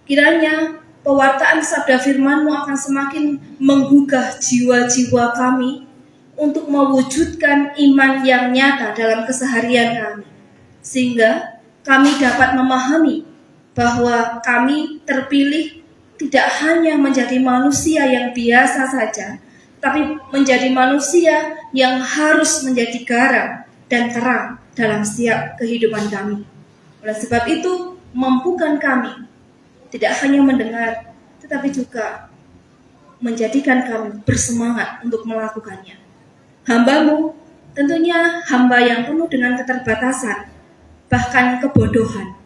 Kiranya pewartaan sabda firman-Mu akan semakin menggugah jiwa-jiwa kami untuk mewujudkan iman yang nyata dalam keseharian kami. Sehingga kami dapat memahami bahwa kami terpilih tidak hanya menjadi manusia yang biasa saja, tapi menjadi manusia yang harus menjadi garam dan terang dalam setiap kehidupan kami. Oleh sebab itu, mampukan kami tidak hanya mendengar, tetapi juga menjadikan kami bersemangat untuk melakukannya. Hamba-Mu tentunya hamba yang penuh dengan keterbatasan, bahkan kebodohan.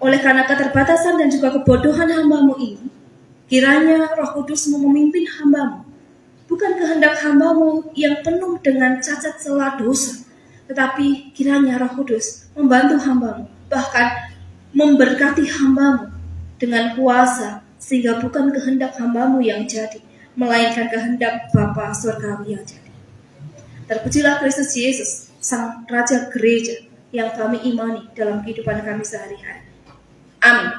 Oleh karena keterbatasan dan juga kebodohan hamba-Mu ini, kiranya Roh Kudus-Mu memimpin hamba-Mu. Bukan kehendak hamba-Mu yang penuh dengan cacat celah dosa, tetapi kiranya Roh Kudus membantu hamba-Mu, bahkan memberkati hamba-Mu dengan kuasa, sehingga bukan kehendak hamba-Mu yang jadi, melainkan kehendak Bapa Surgawi yang jadi. Terpujilah Kristus Yesus, Sang Raja Gereja yang kami imani dalam kehidupan kami sehari-hari. Amin.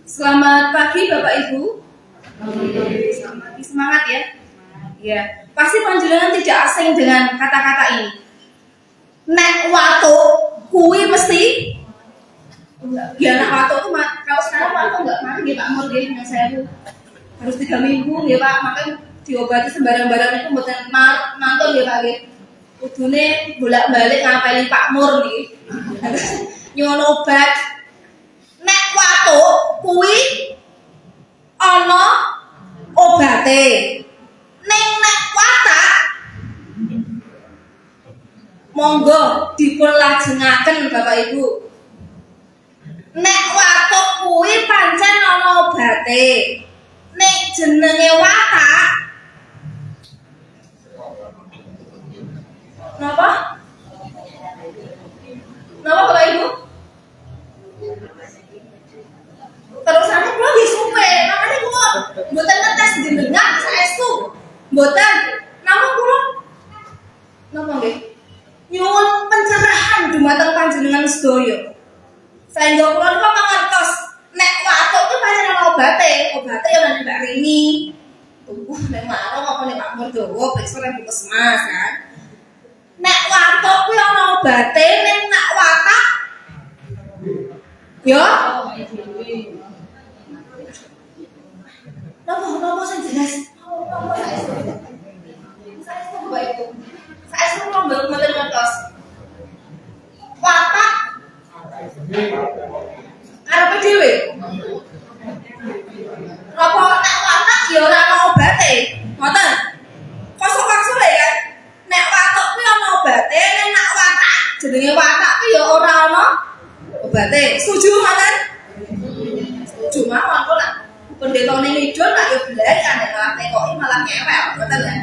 Selamat pagi Bapak Ibu. Selamat pagi, semangat ya. Ya, pasti panjenengan tidak asing dengan kata-kata ini. Nek watu kuwi mesti ya nek watu itu kalau sekarang watu enggak mati nggih Pak Mur nggih, yang saya tuh harus 3 minggu nggih Pak, makanya diobati sembarang-barang itu mboten mantun nggih Pak nggih. Kudune bolak-balik ngapeli Pak Mur nggih. Nyuwun obat. Nek watu kuwi ana obate. Ning nek watak monggo dipun lajengaken Bapak Ibu. Nek watuk kuwi pancen ana obate. Nek jenenge watak napa? Napa Bapak Ibu? Terusane kula nggih suwe, makane kula mboten ngetes jenengan saestu. Mboten. Namun kula napa nggih? Nyuwun pencerahan dumateng panjenengan sedaya. Saengga kula niku mangertos nek watuk ki pancen ana obate ya nang Mbak Rini. Nek maro apa nek Pak Murdowo periksa nang puskesmas kan. Nek watuk kuwi ana obate, nek nak watak ya Nopo sing jelas. Saya Bapak Ibu. Saya semua mboten ngertos. Watak arepe dhewe. Napa nek watak ya ora ana obate. Ngoten. Kosok-kosok ya kan. Nek watuk kuwi ana obate, nek nak watak jenenge watak kuwi ya ora ana obate. Setuju ngoten? Setuju mawon kok nak pendetane midun nak yo belai aneh malah nekoki malah ngewel, ngoten kan.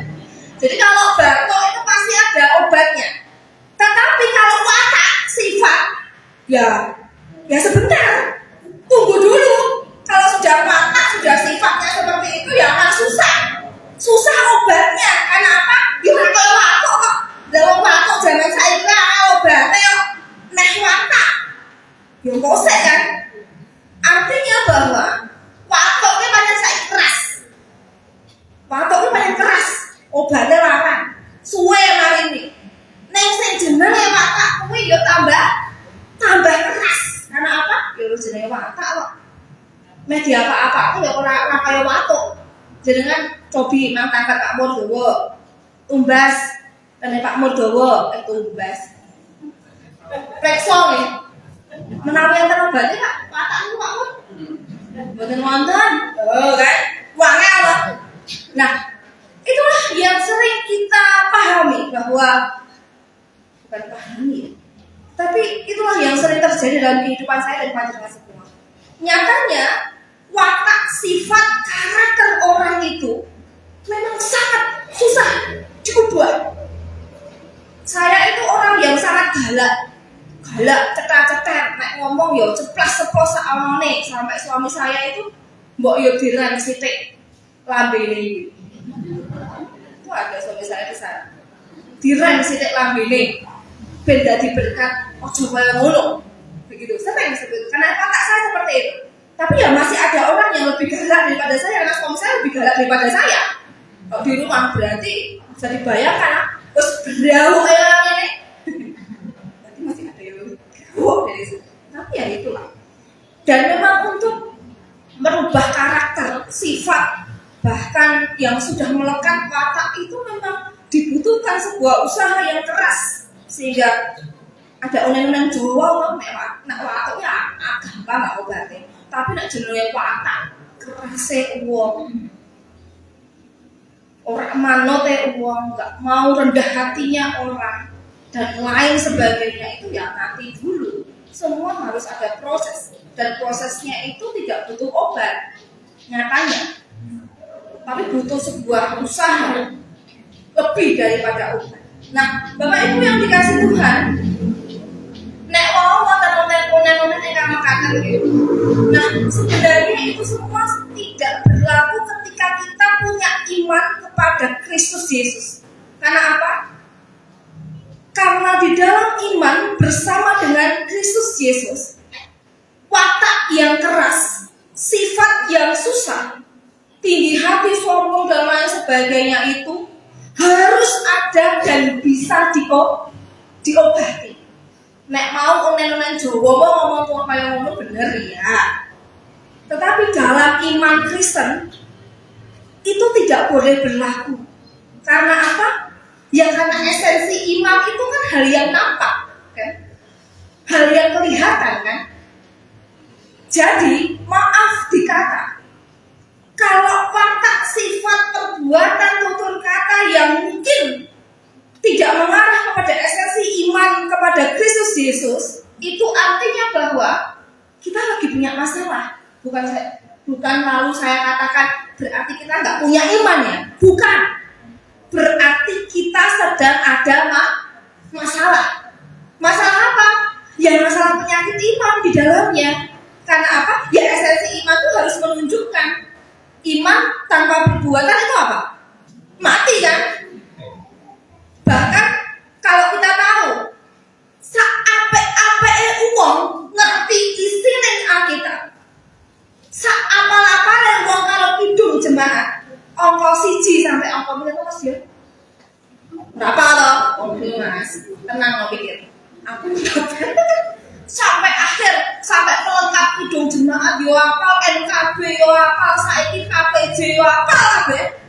Jadi kalau batuk itu pasti ada obatnya. Tetapi kalau watak sifat ya sebentar. Tunggu dulu. Kalau sudah watak, sudah sifatnya seperti itu ya akan susah. Susah obatnya. Karena apa? Ya ora kaya watuk kok. Dalam watuk zaman saiki obatnya yo nek watak. Ya kosek kan. Artinya bahwa watuknya paling saiki keras. Watuknya paling keras. Obatnya larang. Suwe mari ini. Nek sing jenenge watak kuwi ya tambah keras. Karena apa? Ya jenenge watak kok. Media apa-apa itu ya ora kaya watuk. Jenengan cobi nang tangkat Pak Murdowo. Tumbas tene Pak Murdowo tumbas. Rekso nggih. Menawi enten obate Pak, watak niku Pak Mur. Mboten wonten. Oh kan. Wangel loh. Nah, itulah yang sering kita pahami bahwa bukan pahami, tapi itulah yang sering terjadi dalam kehidupan saya dan panjenengan semua. Nyatanya watak, sifat, karakter orang itu memang sangat susah diubah. Saya itu orang yang sangat galak, cetar-cetar, nek ngomong yo ceplas ceplos saomone, sampai suami saya itu mbok yo direm sithik lambene iki. Itu ada suami saya di sana. Direm sithik lambene ben dadi berkat ojo kaya ngono. Begitu. Sering seperti itu. Karena watak saya seperti itu. Tapi ya masih ada orang yang lebih galak daripada saya, karena suami saya lebih galak daripada saya. Kalau di rumah berarti bisa dibayangkan, terus berdauh kayak orang ini. Berarti masih ada yang lebih galak dari situ. Tapi ya itulah. Dan memang untuk merubah karakter, sifat, bahkan yang sudah melekat watak itu memang dibutuhkan sebuah usaha yang keras. Sehingga ada unen-unen Jawa nak wataknya gampang gak obatnya. Tapi nak jenenge watak kerase wong. Orang manote wong, gak mau rendah hatinya orang dan lain sebagainya, itu ya nanti dulu. Semua harus ada proses, dan prosesnya itu tidak butuh obat nyatanya, tapi butuh sebuah usaha lebih daripada obat. Nah, Bapak Ibu yang dikasih Tuhan, nek mau wonten ingkang mekaten gitu. Nah, sebenarnya itu semua tidak berlaku ketika kita punya iman kepada Kristus Yesus. Karena apa? Karena di dalam iman bersama dengan Kristus Yesus, watak yang keras, sifat yang susah, tinggi hati, sombong dan lain sebagainya itu harus ada dan bisa diobati. Nek mau unen-unen Jawa ngomong kaya ngono bener ya. Tetapi dalam iman Kristen itu tidak boleh berlaku. Karena apa? Ya karena esensi iman itu kan hal yang nampak, kan? Hal yang kelihatan, kan? Jadi, maaf dikata, kalau watak, sifat, perbuatan, tutur kata yang mungkin tidak mengarah kepada esensi iman kepada Kristus Yesus, itu artinya bahwa kita lagi punya masalah. Bukan lalu saya katakan berarti kita nggak punya iman ya. Bukan. Berarti kita sedang ada masalah. Masalah apa? Ya masalah penyakit iman di dalamnya. Karena apa? Ya esensi iman itu harus menunjukkan iman tanpa perbuatan itu apa? Mati kan? Bahkan kalau kita tahu saapek-apeke wong ngerti isi ning Alkitab. Saapal-apale wong karo kidung jemaat. Angka 1 sampai angka berapa Mas ya? Berapa loh? Mas, tenang lo pikir. Aku sampai akhir, sampai pelengkap kidung jemaat yo apal, NKB yo apal, saiki KPJ yo apal kabeh.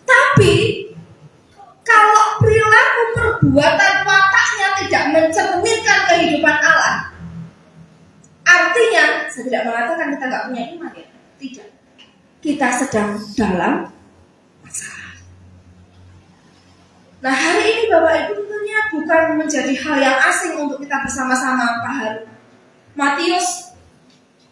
Tapi kalau perilaku perbuatan wataknya tidak mencerminkan kehidupan Allah, artinya saya tidak mengatakan kita nggak punya iman ya, tidak. Kita sedang dalam masalah. Nah hari ini Bapak Ibu tentunya bukan menjadi hal yang asing untuk kita bersama-sama pahami. Matius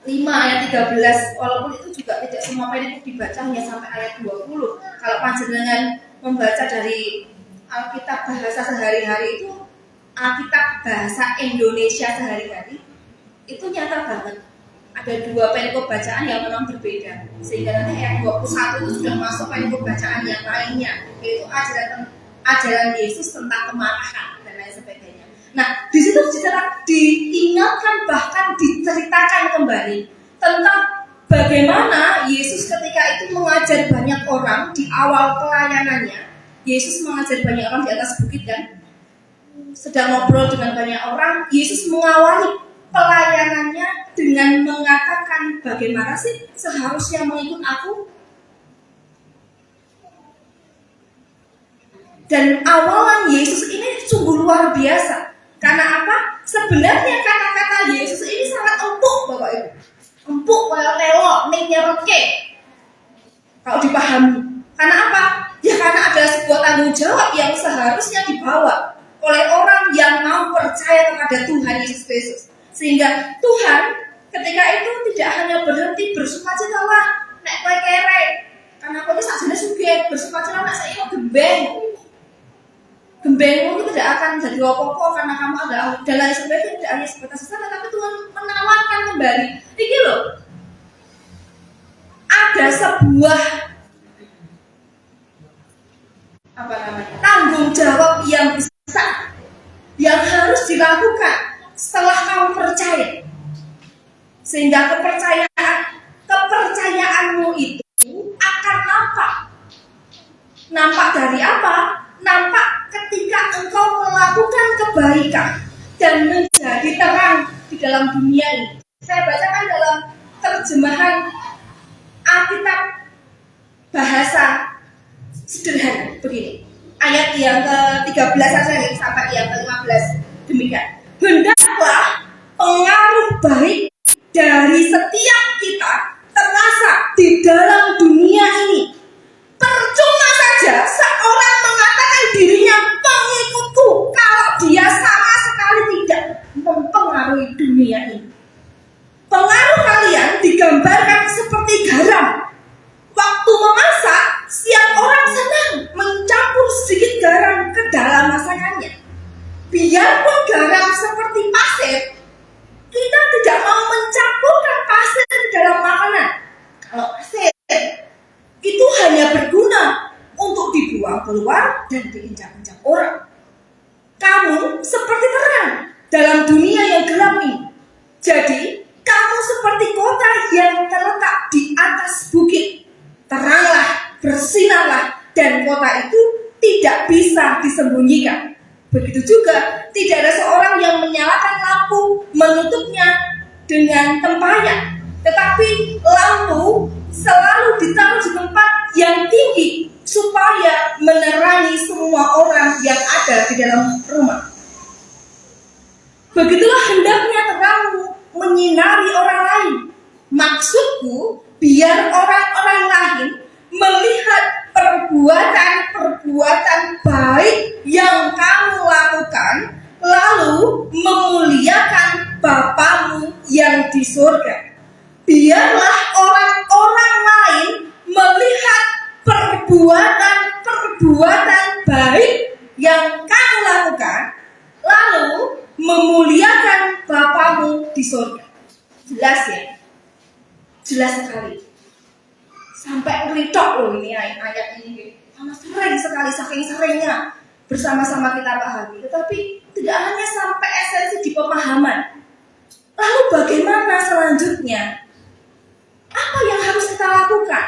5 ayat 13, walaupun itu juga tidak semua perikop dibaca hanya sampai ayat 20. Kalau panjenengan membaca dari Alkitab bahasa sehari-hari itu, Alkitab bahasa Indonesia sehari-hari, itu nyata banget. Ada 2 perikop bacaan yang memang berbeda. Sehingga nanti ayat 21 itu sudah masuk perikop bacaan yang lainnya, yaitu ajaran Yesus tentang kemarahan dan lain sebagainya. Nah, di situ diingatkan bahkan diceritakan kembali tentang bagaimana Yesus ketika itu mengajar banyak orang di awal pelayanannya. Yesus mengajar banyak orang di atas bukit kan, sedang ngobrol dengan banyak orang. Yesus mengawali pelayanannya dengan mengatakan bagaimana sih seharusnya mengikut aku. Dan awalan Yesus ini sungguh luar biasa. Karena apa? Sebenarnya kata-kata Yesus ini sangat empuk Bapak Ibu. Empuk kayak lelo, nyereke. Kalau dipahami. Karena apa? Ya karena ada sebuah tanggung jawab yang seharusnya dibawa oleh orang yang mau percaya kepada Tuhan Yesus Kristus. Sehingga Tuhan ketika itu tidak hanya berhenti bersukacita lah, nek kowe kere. Karena kowe sakjane sugih, bersukacita nek saya gembeng. Gembengmu itu tidak akan jadi apa-apa karena kamu ada dan lain sebagainya, tidak hanya sebatas sana, tapi Tuhan menawarkan kembali. Ini loh, ada sebuah tanggung jawab yang besar yang harus dilakukan setelah kamu percaya, sehingga kepercayaanmu itu akan nampak dari apa? Nampak ketika engkau melakukan kebaikan dan menjadi terang di dalam dunia ini. Saya bacakan dalam terjemahan Alkitab bahasa sederhana begini. Ayat yang ke-13 saja nih, sampai yang ke-15 demikian. Hendaklah pengaruh baik dari setiap kita terasa di dalam dunia ini. Percuma saja seorang mengatakan dirinya pengikutku kalau dia sama sekali tidak mempengaruhi dunia ini. Pengaruh kalian digambarkan seperti garam. Waktu memasak, setiap orang senang mencampur sedikit garam ke dalam masakannya. Biarpun garam seperti pasir, kita tidak mau mencampurkan pasir ke dalam makanan. Kalau pasir itu hanya berguna untuk dibuang keluar dan diinjak-injak orang. Kamu seperti terang dalam dunia yang gelap ini. Jadi, kamu seperti kota yang terletak di atas bukit. Teranglah, bersinarlah, dan kota itu tidak bisa disembunyikan. Begitu juga, tidak ada seorang yang menyalakan lampu, menutupnya dengan tempayan. Tetapi lampu selalu ditaruh di tempat yang tinggi supaya menerangi semua orang yang ada di dalam rumah. Begitulah hendaknya terangmu menyinari orang lain. Maksudku, biar orang-orang lain melihat perbuatan-perbuatan baik yang kamu lakukan, lalu surga. Biarlah orang-orang lain melihat perbuatan baik yang kamu lakukan, lalu memuliakan Bapamu di surga. Jelas ya? Jelas sekali. Sampai ngeritok loh ini ayat ini. Karena sering sekali, saking seringnya bersama-sama kita pahami. Tetapi tidak hanya sampai esensi di pemahaman. Lalu bagaimana selanjutnya? Apa yang harus kita lakukan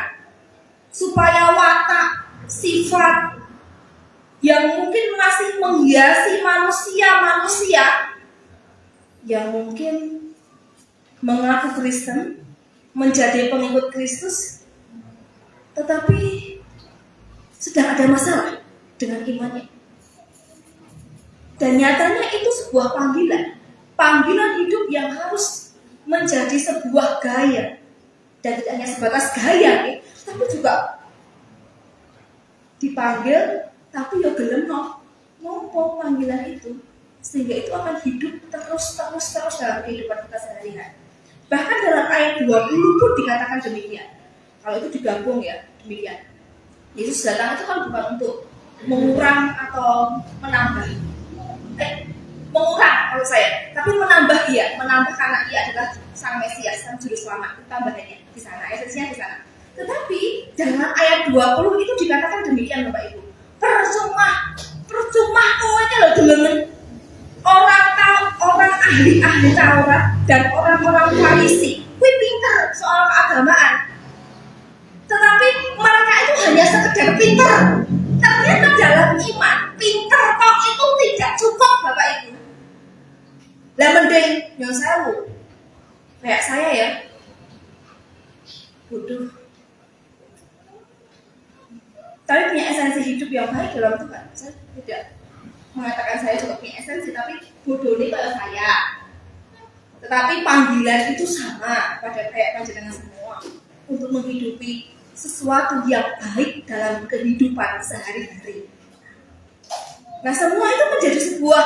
supaya watak, sifat yang mungkin masih menghiasi manusia yang mungkin mengaku Kristen, menjadi pengikut Kristus, tetapi sedang ada masalah dengan imannya. Dan nyatanya itu sebuah panggilan hidup yang harus menjadi sebuah gaya. Dan tidak hanya sebatas gaya, tapi juga dipanggil, tapi ya gelem nopo panggilan itu, sehingga itu akan hidup terus dalam kehidupan kita sehari-hari. Bahkan dalam ayat 20 pun dikatakan demikian. Kalau itu digabung ya, demikian. Yesus datang itu kan bukan untuk mengurang atau menambah. Mengurang kalau saya, tapi menambah karena ia adalah sang Mesias, sang juru selamat. Tambahannya di sana, esensinya di sana. Tetapi dalam ayat 20 itu dikatakan demikian Bapak Ibu. Percuma kowe lho delengen orang ahli Taurat dan orang-orang Farisi. Kuwi pinter soal keagamaan. Tetapi mereka itu hanya sekedar pinter. Ternyata dalam iman, pinter kok itu tidak cukup Bapak Ibu. Lah mending yang sewu. Kayak saya ya. Bodoh. Tapi punya esensi hidup yang baik dalam Tuhan. Saya tidak mengatakan saya juga punya esensi, tapi bodoh ini kalau saya. Tetapi panggilan itu sama pada kayak panjenengan semua untuk menghidupi sesuatu yang baik dalam kehidupan sehari-hari. Nah, semua itu menjadi sebuah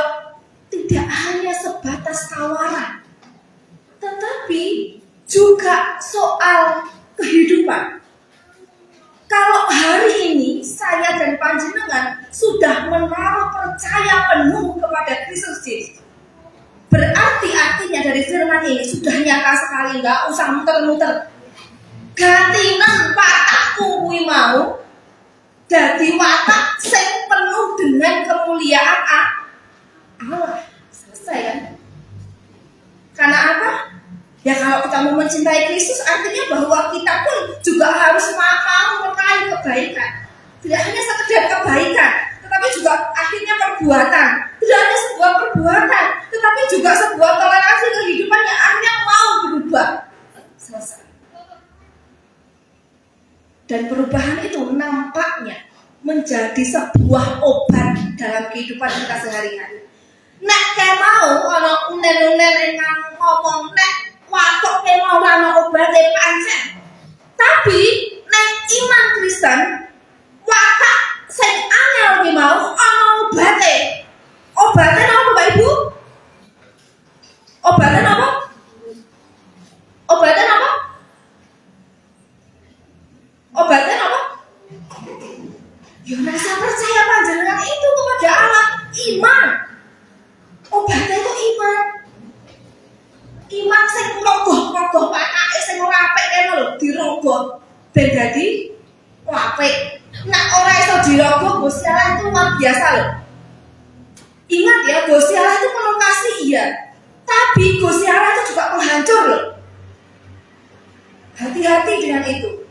tidak hanya sebatas tawaran, tetapi juga soal kehidupan. Kalau hari ini saya dan panjenengan sudah menaruh percaya penuh kepada Kristus Yesus, berarti artinya dari firman ini sudah nyata sekali, nggak usah muter-muter. Gantinan watakku kuwi mau dadi watak sing penuh dengan kemuliaan Allah. Selesai kan? Karena apa? Ya kalau kita mau mencintai Kristus, artinya bahwa kita pun juga harus mau meraih kebaikan. Tidak hanya sekedar kebaikan, tetapi juga akhirnya perbuatan. Tidak hanya sebuah perbuatan, tetapi juga sebuah toleransi kehidupan yang akhirnya mau berubah. Selesai. Dan perubahan itu nampaknya menjadi sebuah obat dalam kehidupan kita sehari-hari. Nek kayak mau ana unen-unen ingkang ngomong nek watuk ke mau ana obate pancen. Tapi nek iman Kristen watak sing angel ki mau ana obate. Obate napa Bapak Ibu? Obate napa? Obate napa? Obatnya apa? Ya rasa percaya panjenengan itu kepada Allah, iman. Obatnya itu iman. Iman sing rogoh-rogoh patake sing ora apik kene lho, dirogoh ben dadi apik. Nek ora iso dirogoh, Gusti Allah itu luar biasa lho. Ingat ya, Gusti Allah itu penuh kasih iya, tapi Gusti Allah itu juga penghancur loh. Hati-hati dengan itu.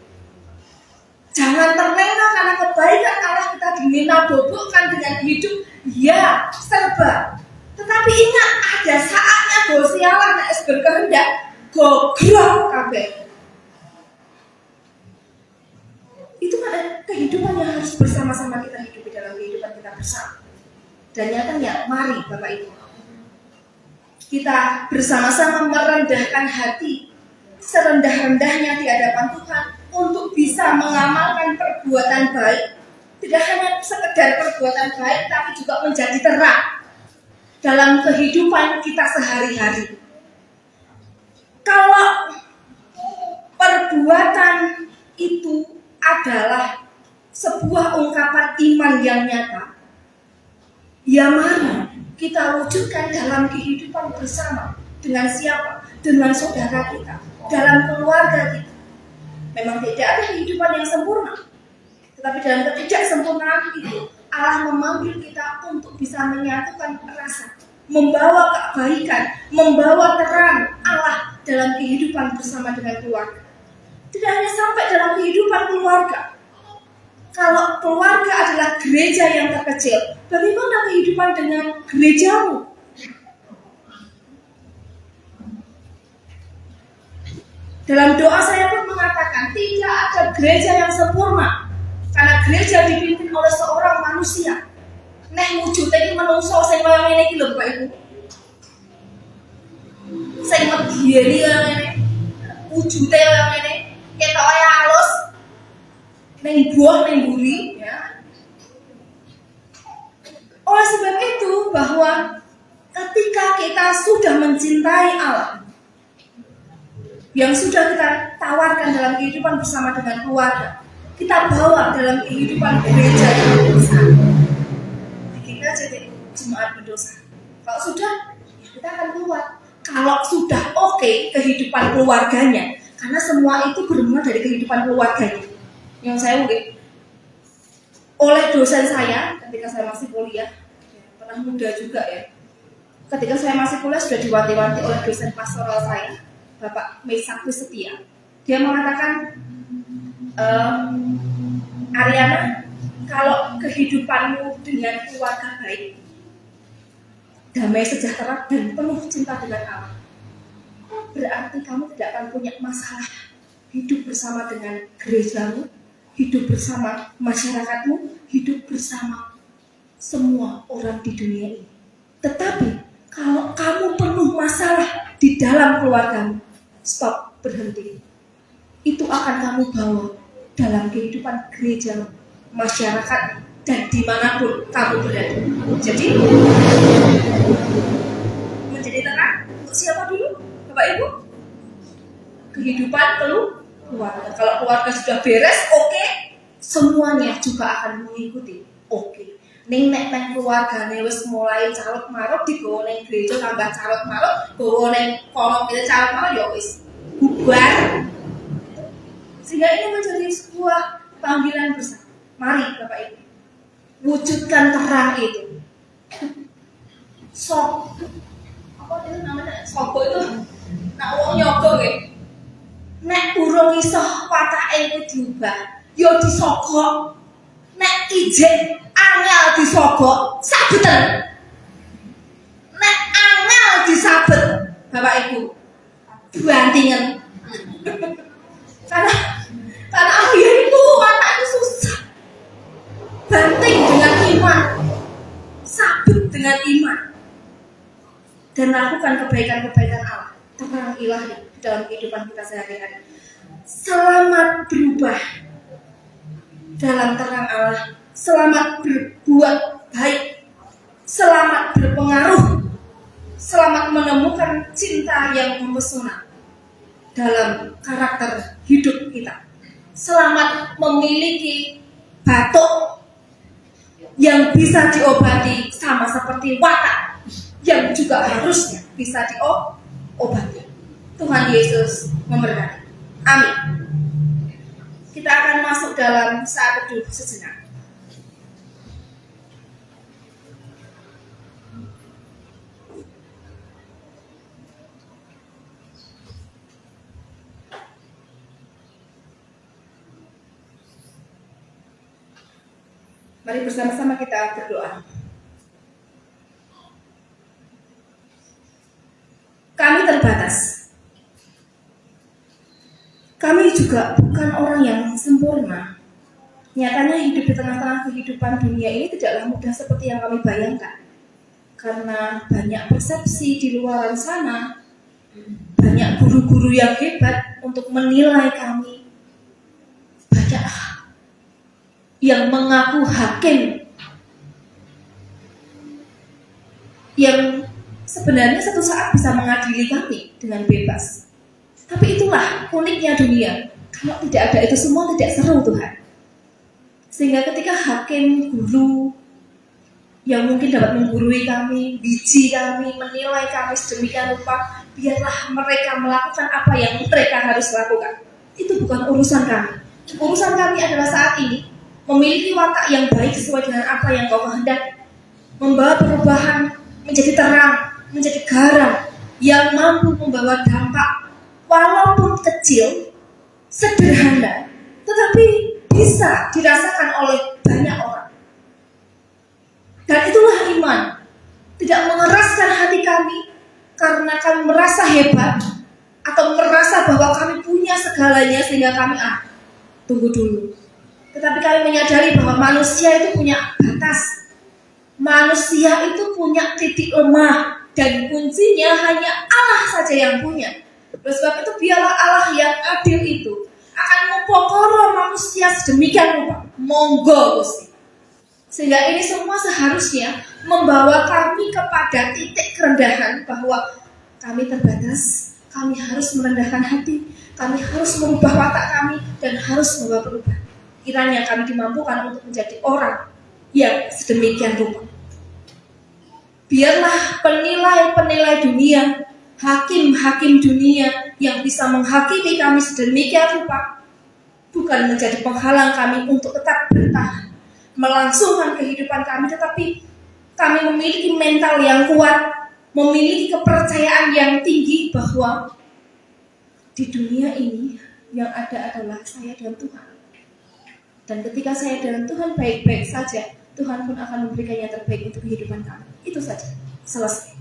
Jangan terlena karena kebaikan Allah kita dinabobokkan dengan hidup, ya serba. Tetapi ingat ada saatnya Gusti Allah nek berkehendak gogrok kabeh. Itu kan kehidupan yang harus bersama-sama kita hidupi dalam kehidupan kita bersama. Dan nyatanya, mari Bapak Ibu, kita bersama-sama merendahkan hati serendah-rendahnya di hadapan Tuhan untuk bisa mengamalkan perbuatan baik. Tidak hanya sekedar perbuatan baik, tapi juga menjadi terang dalam kehidupan kita sehari-hari. Kalau perbuatan itu adalah sebuah ungkapan iman yang nyata, ya mari kita wujudkan dalam kehidupan bersama. Dengan siapa? Dengan saudara kita, dalam keluarga kita. Memang tidak ada kehidupan yang sempurna, tetapi dalam ketidaksempurnaan itu Allah memanggil kita untuk bisa menyatukan rasa, membawa kebaikan, membawa terang Allah dalam kehidupan bersama dengan keluarga. Tidak hanya sampai dalam kehidupan keluarga. Kalau keluarga adalah gereja yang terkecil, bagaimana kehidupan dengan gerejamu? Dalam doa saya pun mengatakan tidak ada gereja yang sempurna, karena gereja dipimpin oleh seorang manusia. Neh wujudnya ini menungso sing kaya ngene iki lho Bapak Ibu. Sing medhieni kaya ngene. Wujudnya kaya ngene, ketoke halus. Ning buah ning buri ya. Oleh sebab itu bahwa ketika kita sudah mencintai Allah, yang sudah kita tawarkan dalam kehidupan bersama dengan keluarga, kita bawa dalam kehidupan gereja yang besar. Kita jadi jemaat berdosa. Kalau sudah, ya kita akan keluar. Kalau sudah oke kehidupan keluarganya, karena semua itu bermula dari kehidupan keluarganya. Yang saya mungkin oleh dosen saya ketika saya masih kuliah, pernah muda juga ya. Ketika saya masih kuliah sudah diwanti-wanti oleh dosen pastoral saya, Bapak Mesak Setia. Dia mengatakan, Ariana, kalau kehidupanmu dengan keluarga baik, damai sejahtera dan penuh cinta dengan Allah, berarti kamu tidak akan punya masalah hidup bersama dengan gerejamu, hidup bersama masyarakatmu, hidup bersama semua orang di dunia ini. Tetapi kalau kamu penuh masalah di dalam keluargamu, stop, berhenti. Itu akan kamu bawa dalam kehidupan gereja, masyarakat, dan dimanapun kamu berada. Jadi, menjadi terang untuk siapa dulu? Bapak Ibu? Kehidupan keluarga. Kalau keluarga sudah beres, oke, semuanya juga akan mengikuti. Oke. Ning nek nang keluargane wis mulai carut marut digowo ning gereja tambah carut marut, gowo ning kono kene carut marut ya wis bubar. Sehingga ini menjadi sebuah panggilan bersama. Mari Bapak Ibu, wujudkan terang itu. Apa itu namanya? Sogo itu nak wong nyogo nggih. Nek urung iso patake iku diubah, ya disogok. Nek ijen angel disogok, sabetan. Nek angel disabet, Bapak Ibu, bantingan. Karena ya itu anak itu susah. Banting dengan iman, sabet dengan iman, dan lakukan kebaikan-kebaikan Allah, terang ilahi dalam kehidupan kita sehari-hari. Selamat berubah dalam terang Allah, selamat berbuat baik, selamat berpengaruh, selamat menemukan cinta yang mempesona dalam karakter hidup kita. Selamat memiliki batuk yang bisa diobati sama seperti watak yang juga harusnya bisa diobati. Tuhan Yesus memberkati. Amin. Kita akan masuk dalam saat teduh sejenak. Mari bersama-sama kita berdoa. Kami terbatas. Kami juga bukan orang yang sempurna. Nyatanya hidup di tengah-tengah kehidupan dunia ini tidaklah mudah seperti yang kami bayangkan. Karena banyak persepsi di luar sana, banyak guru-guru yang hebat untuk menilai kami. Banyak yang mengaku hakim, yang sebenarnya satu saat bisa mengadili kami dengan bebas. Tapi itulah uniknya dunia. Kalau tidak ada itu semua tidak seru Tuhan. Sehingga ketika hakim, guru yang mungkin dapat menggurui kami, biji kami, menilai kami sedemikian rupa, biarlah mereka melakukan apa yang mereka harus lakukan. Itu bukan urusan kami. Urusan kami adalah saat ini memiliki watak yang baik sesuai dengan apa yang Kau kehendaki, membawa perubahan menjadi terang, menjadi garam yang mampu membawa dampak walaupun kecil, sederhana, tetapi bisa dirasakan oleh banyak orang. Dan itulah iman, tidak mengeraskan hati kami karena kami merasa hebat atau merasa bahwa kami punya segalanya sehingga kami tunggu dulu. Tetapi kami menyadari bahwa manusia itu punya batas, manusia itu punya titik lemah, dan kuncinya hanya Allah saja yang punya. Oleh sebab itu biarlah Allah yang adil itu akan mempokoro manusia sedemikian rupa. Monggo Gusti. Sehingga ini semua seharusnya membawa kami kepada titik kerendahan bahwa kami terbatas, kami harus merendahkan hati, kami harus merubah watak kami dan harus membawa perubahan. Kiranya kami dimampukan untuk menjadi orang yang sedemikian rupa. Biarlah penilai-penilai dunia, hakim-hakim dunia yang bisa menghakimi kami sedemikian rupa bukan menjadi penghalang kami untuk tetap bertahan, melangsungkan kehidupan kami, tetapi kami memiliki mental yang kuat, memiliki kepercayaan yang tinggi bahwa di dunia ini yang ada adalah saya dan Tuhan. Dan ketika saya dan Tuhan baik-baik saja, Tuhan pun akan memberikan yang terbaik untuk kehidupan kami. Itu saja, selesai.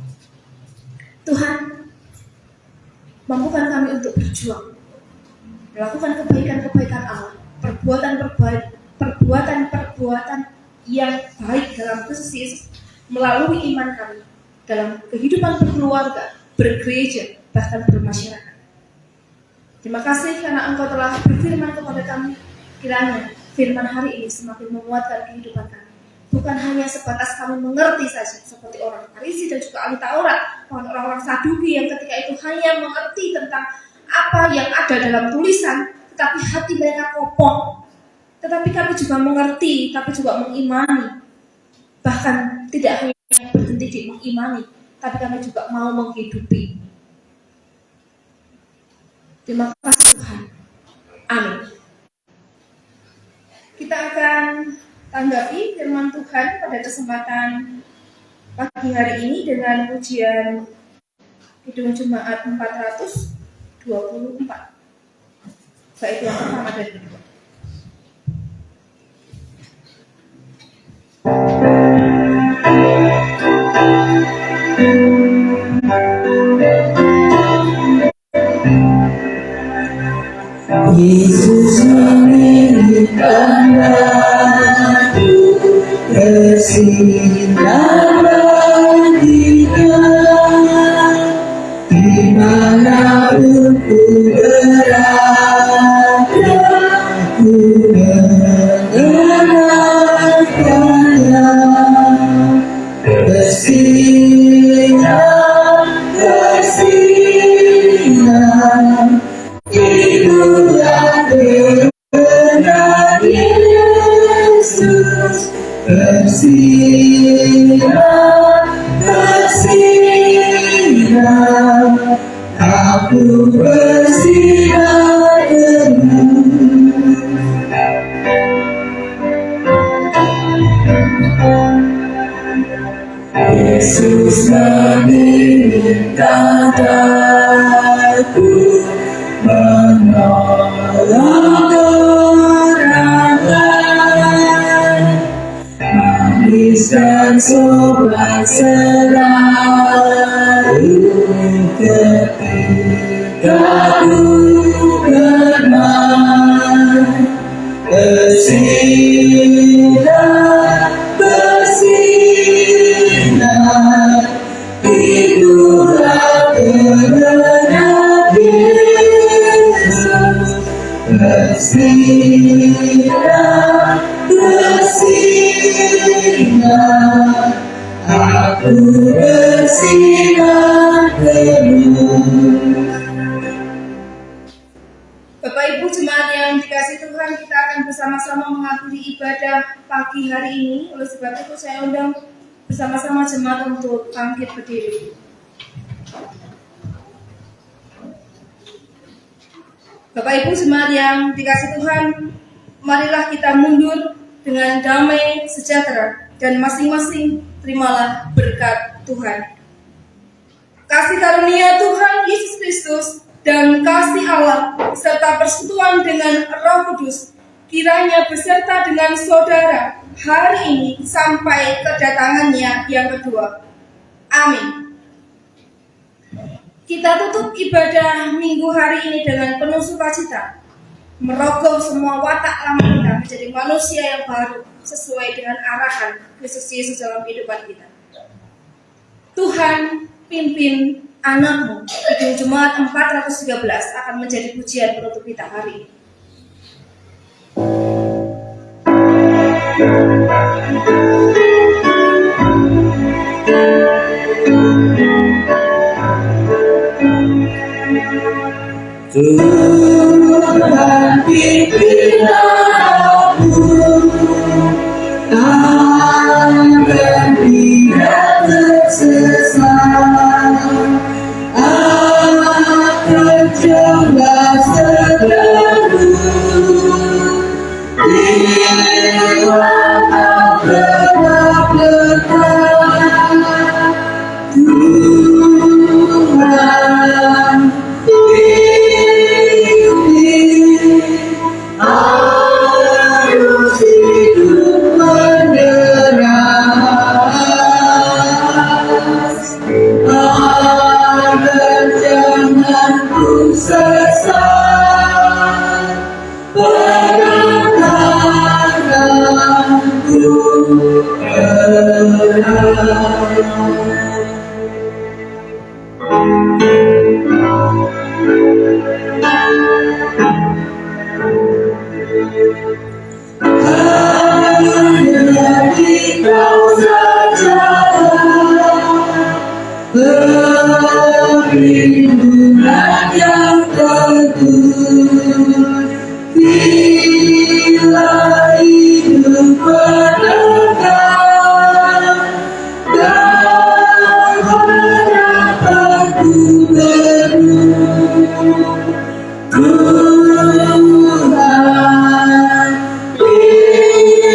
Tuhan, mampukan kami untuk berjuang, melakukan kebaikan-kebaikan Allah, perbuatan-perbuatan yang baik dalam Kristus Yesus melalui iman kami dalam kehidupan berkeluarga, bergereja, bahkan bermasyarakat. Terima kasih karena Engkau telah berfirman kepada kami. Kiranya firman hari ini semakin menguatkan kehidupan kami. Bukan hanya sebatas kami mengerti saja, seperti orang Farisi dan juga ahli Taurat, orang-orang Saduki yang ketika itu hanya mengerti tentang apa yang ada dalam tulisan, tetapi hati mereka kopong. Tetapi kami juga mengerti, tapi juga mengimani. Bahkan tidak hanya berhenti di mengimani, tapi kami juga mau menghidupi. Terima kasih Tuhan. Amin. Kita akan tanggapi firman Tuhan pada kesempatan pagi hari ini dengan pujian Kidung Jemaat 424. Bait yang pertama dan kedua. Yesus menginginkan aku bersinar baginya, dimanapun ku berada, ku mengenalkannya. Bersinar, bersinar, itulah kebenaran Yesus. Bersinar, bersinar, aku bersinar terus. Yesus menginginkan aku menolong orang lain, manis dan sopan selalu ketika ku bermain. Bersinar, bersinar, itulah kebenaran Yesus. Bersinar, bersinar, aku bersinar terus. dikasih Tuhan, kita akan bersama-sama mengakhiri ibadah pagi hari ini. Oleh sebab itu saya undang bersama-sama jemaat untuk bangkit berdiri. Bapak Ibu jemaat yang dikasih Tuhan, marilah kita mundur dengan damai sejahtera dan masing-masing terimalah berkat Tuhan. Kasih karunia Tuhan Yesus Kristus dan kasih Allah serta persekutuan dengan Roh Kudus kiranya beserta dengan saudara hari ini sampai kedatangannya yang kedua. Amin. Kita tutup ibadah minggu hari ini dengan penuh sukacita, merogoh semua watak lama kita menjadi manusia yang baru sesuai dengan arahan Kristus Yesus dalam kehidupan kita. Tuhan pimpin anakmu. Kidung Jemaat 413 akan menjadi pujian penutup kita hari ini. Tuhan pimpin aku agar tidak tersesat, akan coba selalu bila kau tetap lekat. Tuhan harus hidup menderas, agar jangan ku sesat, perangkanku hanya di kau saja perlindungan yang teguh bila hidup menegak dan harapanku penuh. Tuhan pimpin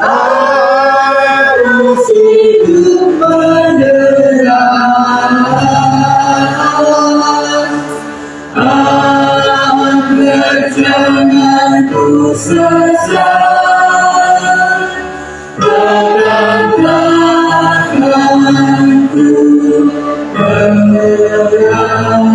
harus hidup menderas, agar jangan ku sesat, perangkanku berang.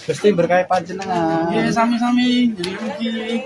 Gusti berkah panjenengan. Ya sami-sami jadi rugi.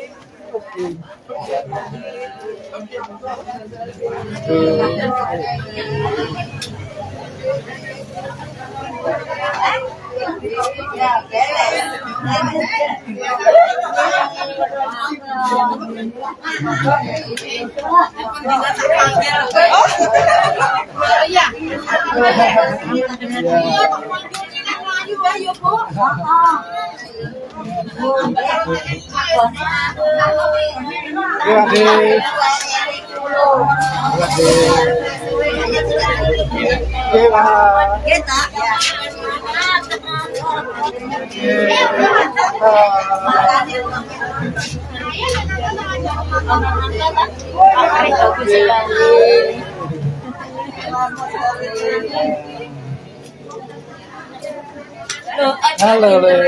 Halo, Le.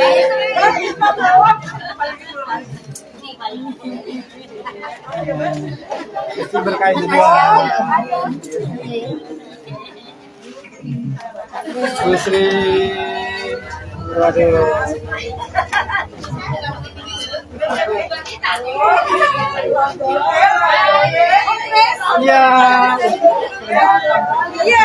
Itu berkait juga. Sri. Waduh. Ya. Iya.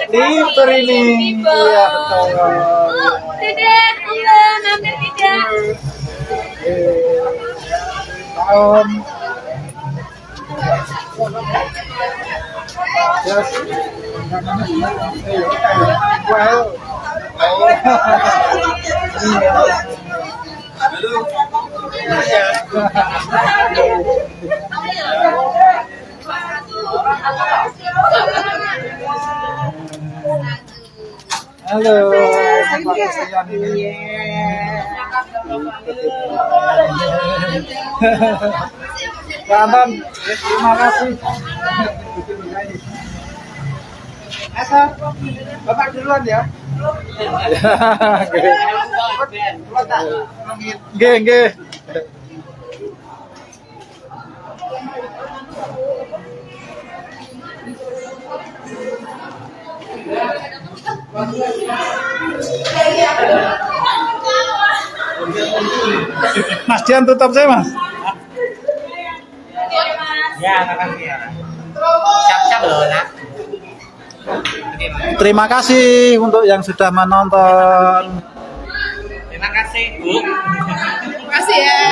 Diper ini. Iya betul. Tidak, enggak, hampir tidak. Tahun. Yes. Well. Halo, Pak Kesian ini. Kanton, terima kasih. Asa, Bapak duluan ya. Nggih. Mas Dian tutup saya Mas. Ya, makasih ya. Siap-siap loh, nak. Terima kasih untuk yang sudah menonton. Terima kasih, Bu. Makasih ya.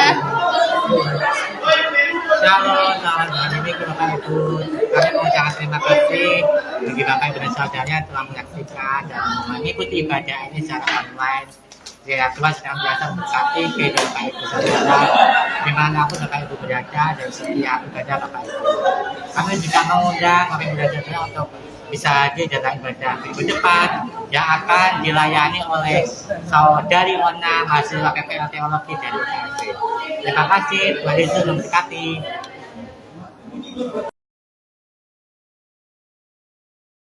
Shalom, selamat hari ini Bapak Ibu. Kami mengucapkan terima kasih bagi Bapak Ibu dan Saudara yang telah menyaksikan dan mengikuti ibadah ini secara online. Ya, Tuhan sedang biasa memberkati kehidupan Bapak Ibu Saudara dimanapun Bapak Ibu berada dan setiap ibadah Bapak Ibu. Kami juga mengundang Bapak Ibu dan Saudara untuk bisa hadir dalam ibadah minggu depan yang akan dilayani oleh Saudari Mona, mahasiswa PPL Teologi dari UKSD. Terima kasih, Tuhan Yesus memberkati.